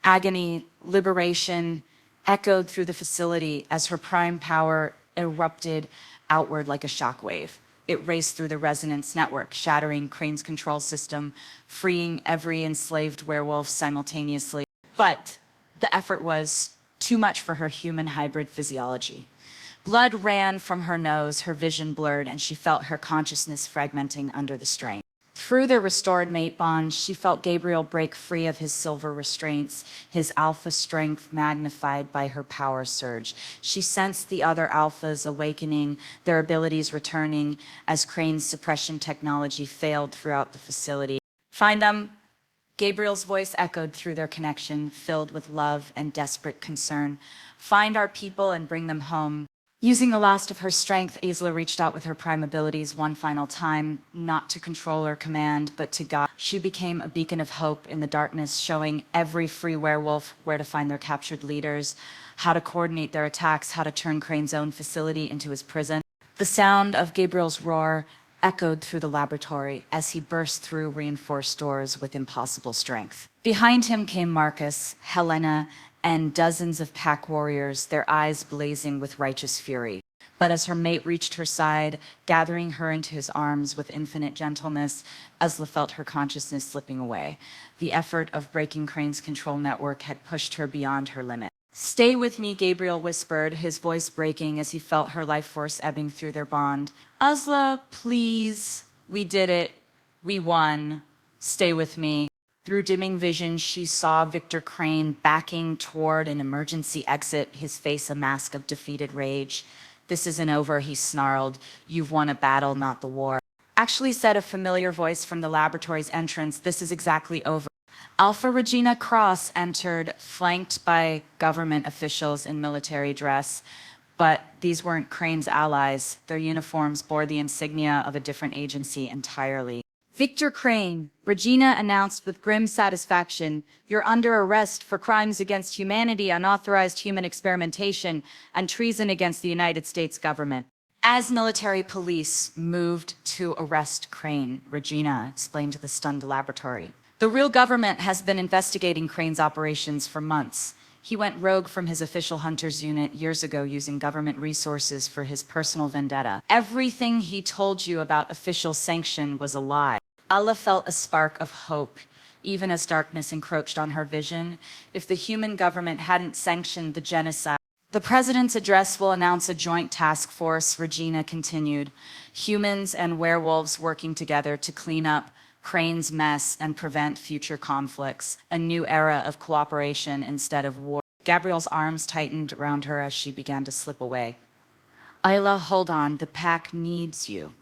agony, liberation echoed through the facility as her prime power erupted outward like a shockwave. It raced through the resonance network, shattering Crane's control system, freeing every enslaved werewolf simultaneously. But the effort was too much for her human hybrid physiology. Blood ran from her nose, her vision blurred, and she felt her consciousness fragmenting under the strain. Through their restored mate bond, she felt Gabriel break free of his silver restraints, his alpha strength magnified by her power surge. She sensed the other alphas awakening, their abilities returning as Crane's suppression technology failed throughout the facility. "Find them." Gabriel's voice echoed through their connection, filled with love and desperate concern. "Find our people and bring them home." Using the last of her strength, Isla reached out with her prime abilities one final time, not to control or command, but to guide. She became a beacon of hope in the darkness, showing every free werewolf where to find their captured leaders, how to coordinate their attacks, how to turn Crane's own facility into his prison. The sound of Gabriel's roar echoed through the laboratory as he burst through reinforced doors with impossible strength. Behind him came Marcus, Helena, and dozens of pack warriors, their eyes blazing with righteous fury. But as her mate reached her side, gathering her into his arms with infinite gentleness, Isla felt her consciousness slipping away. The effort of breaking Crane's control network had pushed her beyond her limit. "Stay with me," Gabriel whispered, his voice breaking as he felt her life force ebbing through their bond. "Isla, please. We did it. We won. Stay with me." Through dimming vision, she saw Victor Crane backing toward an emergency exit, his face a mask of defeated rage. "This isn't over," he snarled. "You've won a battle, not the war." Actually, said a familiar voice from the laboratory's entrance, "This is exactly over." Alpha Regina Cross entered, flanked by government officials in military dress. But these weren't Crane's allies. Their uniforms bore the insignia of a different agency entirely. "Victor Crane," Regina announced with grim satisfaction, "you're under arrest for crimes against humanity, unauthorized human experimentation, and treason against the United States government." As military police moved to arrest Crane, Regina explained to the stunned laboratory, "The real government has been investigating Crane's operations for months. He went rogue from his official hunters unit years ago using government resources for his personal vendetta. Everything he told you about official sanction was a lie." Allah felt a spark of hope, even as darkness encroached on her vision. If the human government hadn't sanctioned the genocide, "The president's address will announce a joint task force," Regina continued. "Humans and werewolves working together to clean up Crane's mess and prevent future conflicts. A new era of cooperation instead of war." Gabrielle's arms tightened around her as she began to slip away. "Isla, hold on. The pack needs you.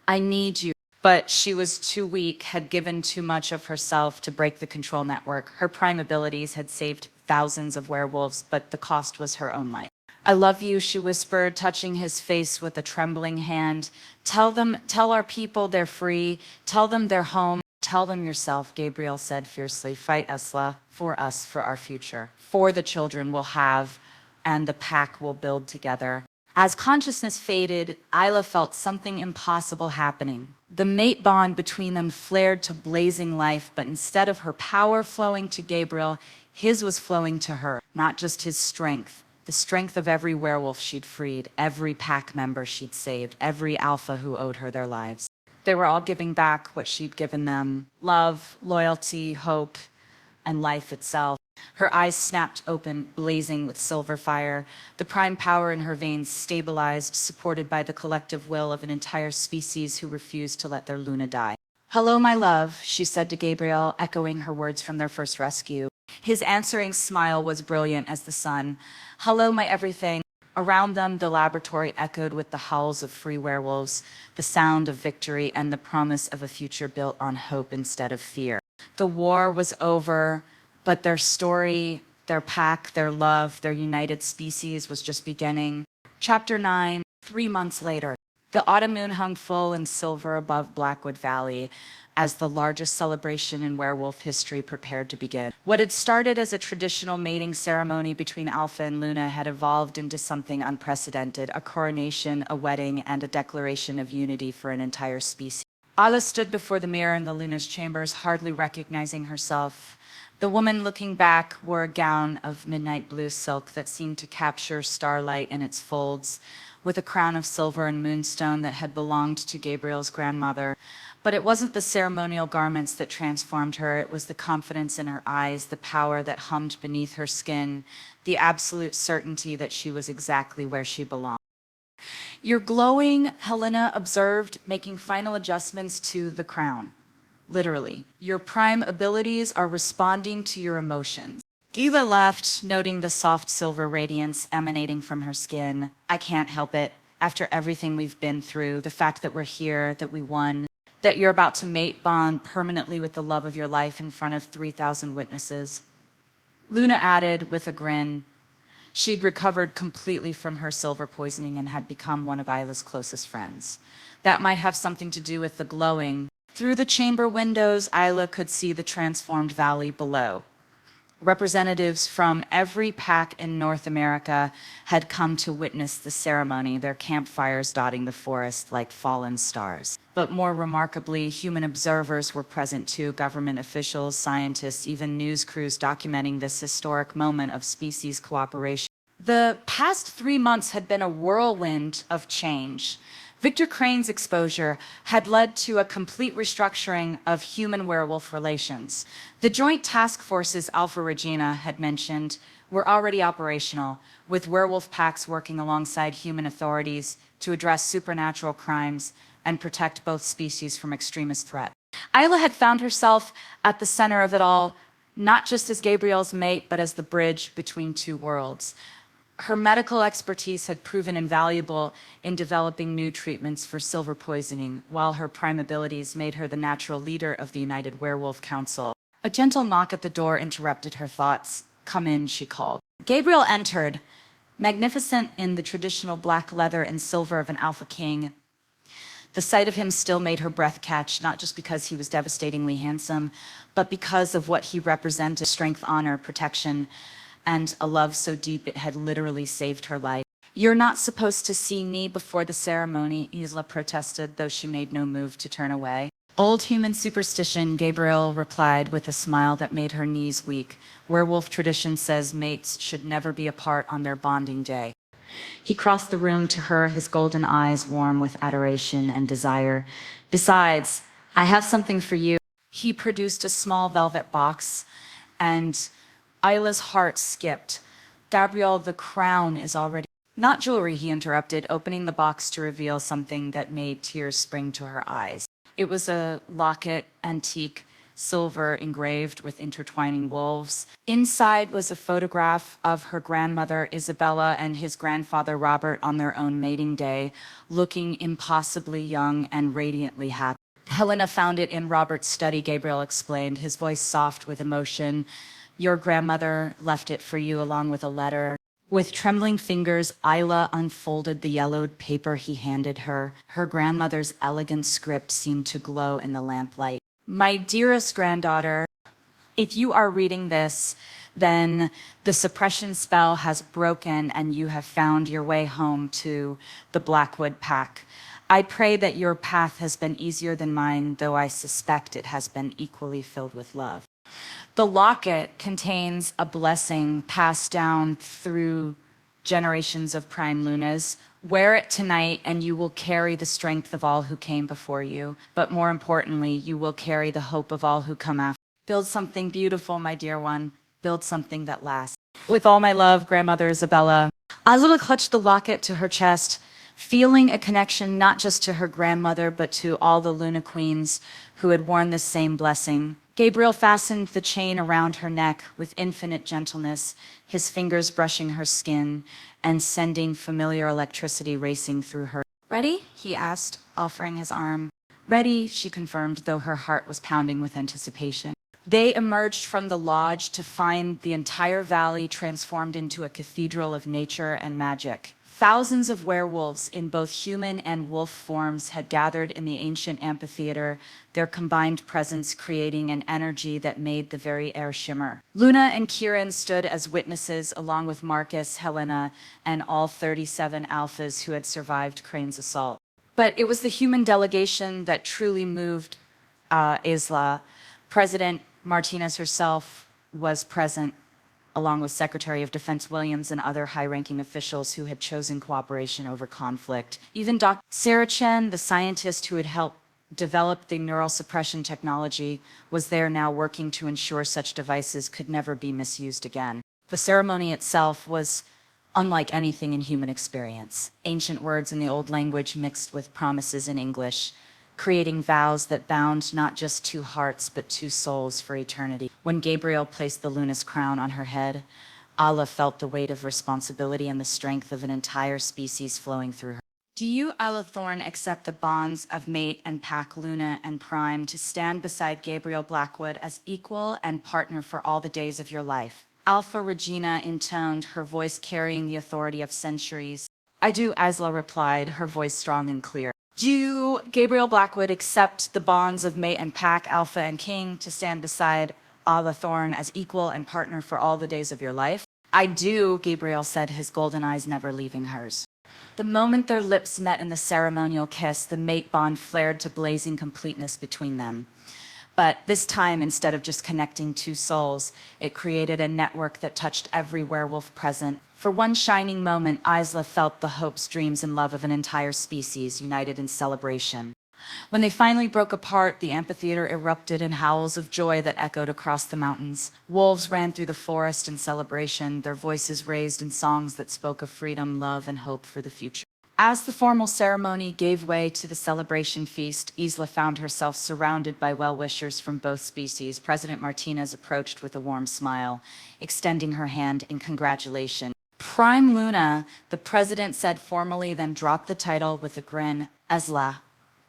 I need you." But she was too weak, had given too much of herself to break the control network. Her prime abilities had saved thousands of werewolves, but the cost was her own life. "I love you," she whispered, touching his face with a trembling hand. Tell our people they're free. Tell them they're home. "Tell them yourself," Gabriel said fiercely. "Fight, Isla, for us, for our future, for the children we'll have, and the pack will build together." As consciousness faded, Isla felt something impossible happening. The mate bond between them flared to blazing life, but instead of her power flowing to Gabriel, his was flowing to her. Not just his strength, the strength of every werewolf she'd freed, every pack member she'd saved, every alpha who owed her their lives. They were all giving back what she'd given them: love, loyalty, hope, and life itself. Her eyes snapped open, blazing with silver fire. The prime power in her veins stabilized, supported by the collective will of an entire species who refused to let their Luna die. "Hello, my love," she said to Gabriel, echoing her words from their first rescue. His answering smile was brilliant as the sun. "Hello, my everything." Around them, the laboratory echoed with the howls of free werewolves, the sound of victory, and the promise of a future built on hope instead of fear. The war was over, but their story, their pack, their love, their united species was just beginning. Chapter 9, 3 months later. The autumn moon hung full and silver above Blackwood Valley as the largest celebration in werewolf history prepared to begin. What had started as a traditional mating ceremony between Alpha and Luna had evolved into something unprecedented, a coronation, a wedding, and a declaration of unity for an entire species. Isla stood before the mirror in the Luna's chambers, hardly recognizing herself. The woman looking back wore a gown of midnight blue silk that seemed to capture starlight in its folds, with a crown of silver and moonstone that had belonged to Gabriel's grandmother. But it wasn't the ceremonial garments that transformed her, it was the confidence in her eyes, the power that hummed beneath her skin, the absolute certainty that she was exactly where she belonged. "You're glowing," Helena observed, making final adjustments to the crown. Literally. "Your prime abilities are responding to your emotions." Gila laughed, noting the soft silver radiance emanating from her skin. "I can't help it. After everything we've been through, the fact that we're here, that we won, that you're about to mate bond permanently with the love of your life in front of 3,000 witnesses." Luna added with a grin. She'd recovered completely from her silver poisoning and had become one of Isla's closest friends. That might have something to do with the glowing. Through the chamber windows, Isla could see the transformed valley below. Representatives from every pack in North America had come to witness the ceremony, their campfires dotting the forest like fallen stars. But more remarkably, human observers were present too, government officials, scientists, even news crews documenting this historic moment of species cooperation. The past 3 months had been a whirlwind of change. Victor Crane's exposure had led to a complete restructuring of human-werewolf relations. The joint task forces Alpha Regina had mentioned were already operational, with werewolf packs working alongside human authorities to address supernatural crimes and protect both species from extremist threat. Isla had found herself at the center of it all, not just as Gabriel's mate, but as the bridge between two worlds. Her medical expertise had proven invaluable in developing new treatments for silver poisoning, while her prime abilities made her the natural leader of the United Werewolf Council. A gentle knock at the door interrupted her thoughts. "Come in," she called. Gabriel entered, magnificent in the traditional black leather and silver of an Alpha King. The sight of him still made her breath catch, not just because he was devastatingly handsome, but because of what he represented: strength, honor, protection, and a love so deep it had literally saved her life. "You're not supposed to see me before the ceremony," Isla protested, though she made no move to turn away. "Old human superstition," Gabriel replied with a smile that made her knees weak. "Werewolf tradition says mates should never be apart on their bonding day." He crossed the room to her, his golden eyes warm with adoration and desire. "Besides, I have something for you." He produced a small velvet box, and Isla's heart skipped. "Gabriel, the crown is already—" "Not jewelry," he interrupted, opening the box to reveal something that made tears spring to her eyes. It was a locket, antique, silver engraved with intertwining wolves. Inside was a photograph of her grandmother Isabella and his grandfather Robert on their own mating day, looking impossibly young and radiantly happy. "Helena found it in Robert's study," Gabriel explained, his voice soft with emotion. "Your grandmother left it for you along with a letter." With trembling fingers, Isla unfolded the yellowed paper he handed her. Her grandmother's elegant script seemed to glow in the lamplight. "My dearest granddaughter, if you are reading this, then the suppression spell has broken and you have found your way home to the Blackwood Pack. I pray that your path has been easier than mine, though I suspect it has been equally filled with love." The locket contains a blessing passed down through generations of prime lunas. Wear it tonight and you will carry the strength of all who came before you. But more importantly, you will carry the hope of all who come after. Build something beautiful, my dear one. Build something that lasts. With all my love, Grandmother Isabella. Isla clutched the locket to her chest, feeling a connection not just to her grandmother, but to all the Luna Queens who had worn the same blessing. Gabriel fastened the chain around her neck with infinite gentleness, his fingers brushing her skin and sending familiar electricity racing through her. Ready? He asked, offering his arm. Ready, she confirmed, though her heart was pounding with anticipation. They emerged from the lodge to find the entire valley transformed into a cathedral of nature and magic. Thousands of werewolves in both human and wolf forms had gathered in the ancient amphitheater, their combined presence creating an energy that made the very air shimmer. Luna and Kieran stood as witnesses along with Marcus, Helena, and all 37 alphas who had survived Crane's assault. But it was the human delegation that truly moved Isla. President Martinez herself was present, along with Secretary of Defense Williams and other high-ranking officials who had chosen cooperation over conflict. Even Dr. Sarah Chen, the scientist who had helped develop the neural suppression technology, was there now working to ensure such devices could never be misused again. The ceremony itself was unlike anything in human experience. Ancient words in the old language mixed with promises in English, creating vows that bound not just two hearts, but two souls for eternity. When Gabriel placed the Luna's crown on her head, Allah felt the weight of responsibility and the strength of an entire species flowing through her. Do you, Allah Thorne, accept the bonds of mate and pack Luna and Prime to stand beside Gabriel Blackwood as equal and partner for all the days of your life? Alpha Regina intoned, her voice carrying the authority of centuries. I do, Isla replied, her voice strong and clear. Do you, Gabriel Blackwood, accept the bonds of mate and pack, Alpha and King, to stand beside Allah Thorne as equal and partner for all the days of your life? I do, Gabriel said, his golden eyes never leaving hers. The moment their lips met in the ceremonial kiss, the mate bond flared to blazing completeness between them. But this time, instead of just connecting two souls, it created a network that touched every werewolf present. For one shining moment, Isla felt the hopes, dreams, and love of an entire species united in celebration. When they finally broke apart, the amphitheater erupted in howls of joy that echoed across the mountains. Wolves ran through the forest in celebration, their voices raised in songs that spoke of freedom, love, and hope for the future. As the formal ceremony gave way to the celebration feast, Isla found herself surrounded by well-wishers from both species. President Martinez approached with a warm smile, extending her hand in congratulation. Prime Luna, the president said formally, then dropped the title with a grin. Isla,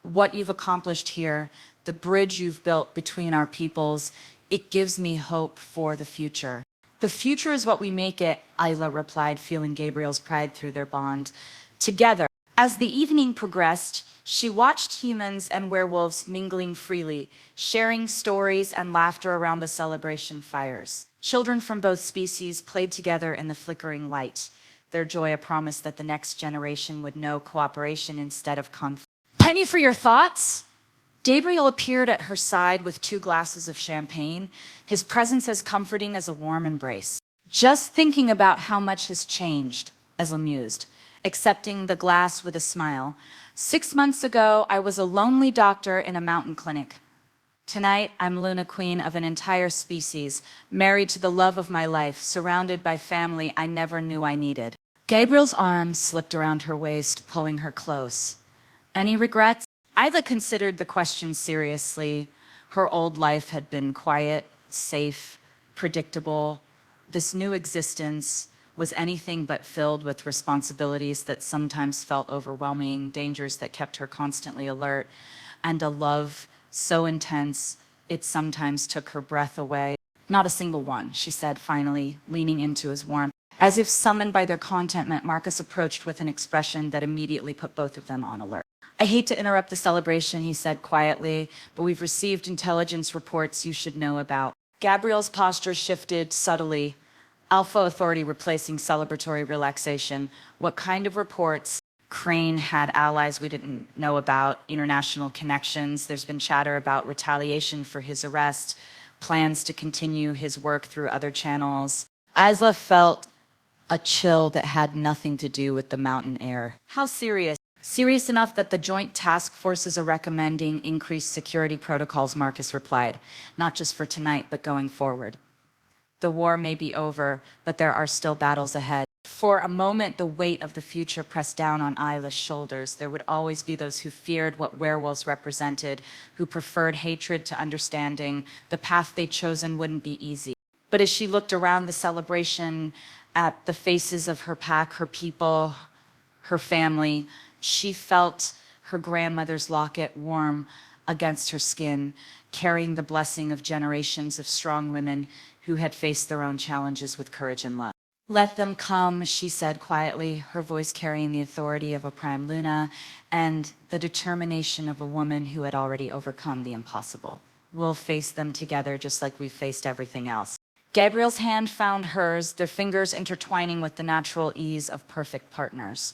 what you've accomplished here, the bridge you've built between our peoples, it gives me hope for the future. The future is what we make it, Isla replied, feeling Gabriel's pride through their bond. Together, as the evening progressed, she watched humans and werewolves mingling freely, sharing stories and laughter around the celebration fires. Children from both species played together in the flickering light, their joy a promise that the next generation would know cooperation instead of conflict. Penny for your thoughts? Gabriel appeared at her side with 2 glasses of champagne, his presence as comforting as a warm embrace. Just thinking about how much has changed, Isla mused, accepting the glass with a smile. 6 months ago, I was a lonely doctor in a mountain clinic. Tonight, I'm Luna Queen of an entire species, married to the love of my life, surrounded by family I never knew I needed. Gabriel's arm slipped around her waist, pulling her close. Any regrets? Isla considered the question seriously. Her old life had been quiet, safe, predictable. This new existence was anything but filled with responsibilities that sometimes felt overwhelming, dangers that kept her constantly alert, and a love so intense it sometimes took her breath away. Not a single one, she said finally, leaning into his warmth. As if summoned by their contentment, Marcus approached with an expression that immediately put both of them on alert. I hate to interrupt the celebration, he said quietly, but we've received intelligence reports you should know about. Gabriel's posture shifted subtly, Alpha authority replacing celebratory relaxation. What kind of reports? Crane had allies we didn't know about, international connections. There's been chatter about retaliation for his arrest, plans to continue his work through other channels. Isla felt a chill that had nothing to do with the mountain air. How serious? Serious enough that the joint task forces are recommending increased security protocols, Marcus replied. Not just for tonight, but going forward. The war may be over, but there are still battles ahead. For a moment, the weight of the future pressed down on Isla's shoulders. There would always be those who feared what werewolves represented, who preferred hatred to understanding. The path they'd chosen wouldn't be easy. But as she looked around the celebration at the faces of her pack, her people, her family, she felt her grandmother's locket warm against her skin, carrying the blessing of generations of strong women who had faced their own challenges with courage and love. Let them come, she said quietly, her voice carrying the authority of a prime luna and the determination of a woman who had already overcome the impossible. We'll face them together just like we've faced everything else. Gabriel's hand found hers, their fingers intertwining with the natural ease of perfect partners.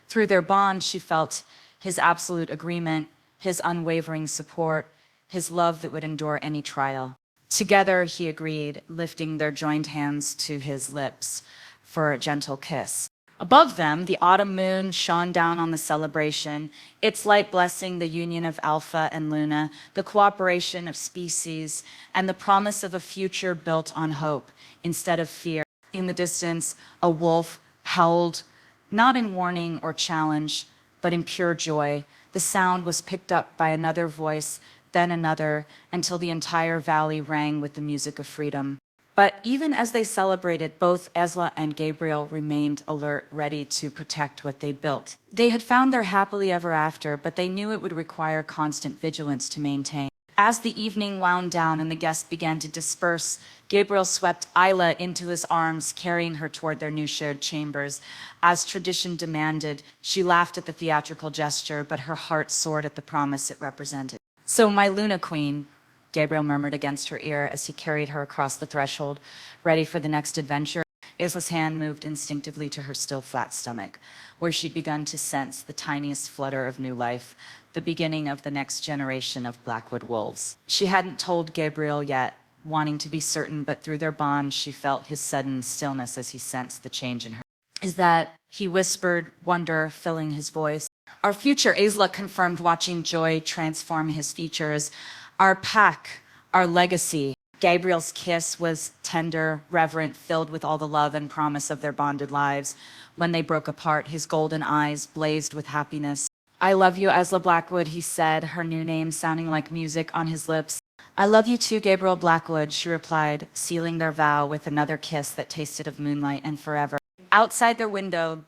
Through their bond, she felt his absolute agreement, his unwavering support, his love that would endure any trial. Together, he agreed, lifting their joined hands to his lips for a gentle kiss. Above them, the autumn moon shone down on the celebration, its light blessing the union of Alpha and Luna, the cooperation of species, and the promise of a future built on hope instead of fear. In the distance, a wolf howled, not in warning or challenge, but in pure joy. The sound was picked up by another voice, then another, until the entire valley rang with the music of freedom. But even as they celebrated, both Esla and Gabriel remained alert, ready to protect what they built. They had found their happily ever after, but they knew it would require constant vigilance to maintain. As the evening wound down and the guests began to disperse, Gabriel swept Isla into his arms, carrying her toward their new shared chambers. As tradition demanded, she laughed at the theatrical gesture, but her heart soared at the promise it represented. "So, my Luna Queen," Gabriel murmured against her ear as he carried her across the threshold, ready for the next adventure. Isla's hand moved instinctively to her still flat stomach, where she'd begun to sense the tiniest flutter of new life, the beginning of the next generation of Blackwood wolves. She hadn't told Gabriel yet, wanting to be certain, but through their bond, she felt his sudden stillness as he sensed the change in her. "Is that," he whispered, wonder filling his voice. "Our future," Isla confirmed, watching joy transform his features. "Our pack, our legacy." Gabriel's kiss was tender, reverent, filled with all the love and promise of their bonded lives. When they broke apart, his golden eyes blazed with happiness. "I love you, Esla Blackwood," he said, her new name sounding like music on his lips. "I love you too, Gabriel Blackwood," she replied, sealing their vow with another kiss that tasted of moonlight and forever. Outside their window,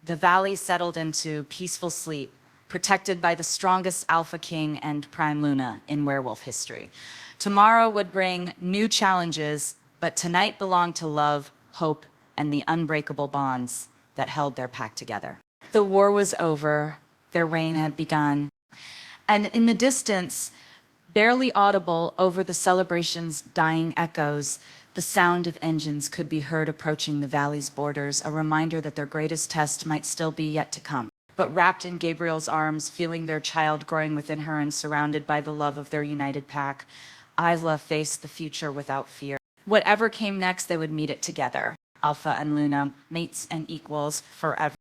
the valley settled into peaceful sleep, protected by the strongest Alpha King and Prime Luna in werewolf history. Tomorrow would bring new challenges, but tonight belonged to love, hope, and the unbreakable bonds that held their pack together. The war was over, their reign had begun, and in the distance, barely audible over the celebration's dying echoes, the sound of engines could be heard approaching the valley's borders, a reminder that their greatest test might still be yet to come. But wrapped in Gabriel's arms, feeling their child growing within her and surrounded by the love of their united pack, Isla faced the future without fear. Whatever came next, they would meet it together. Alpha and Luna, mates and equals forever.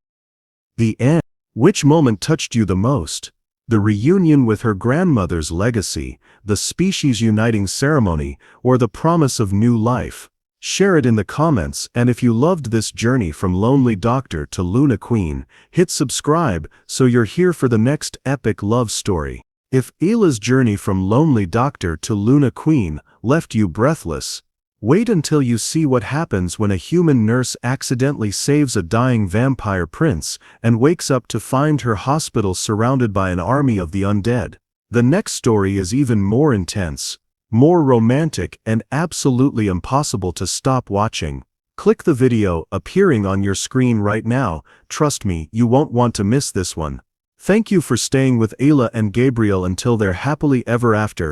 The end. Which moment touched you the most? The reunion with her grandmother's legacy, the species uniting ceremony, or the promise of new life? Share it in the comments, and if you loved this journey from Lonely Doctor to Luna Queen, hit subscribe so you're here for the next epic love story. If Isla's journey from Lonely Doctor to Luna Queen left you breathless, wait until you see what happens when a human nurse accidentally saves a dying vampire prince and wakes up to find her hospital surrounded by an army of the undead. The next story is even more intense, more romantic, and absolutely impossible to stop watching. Click the video appearing on your screen right now. Trust me, you won't want to miss this one. Thank you for staying with Ayla and Gabriel until their happily ever after.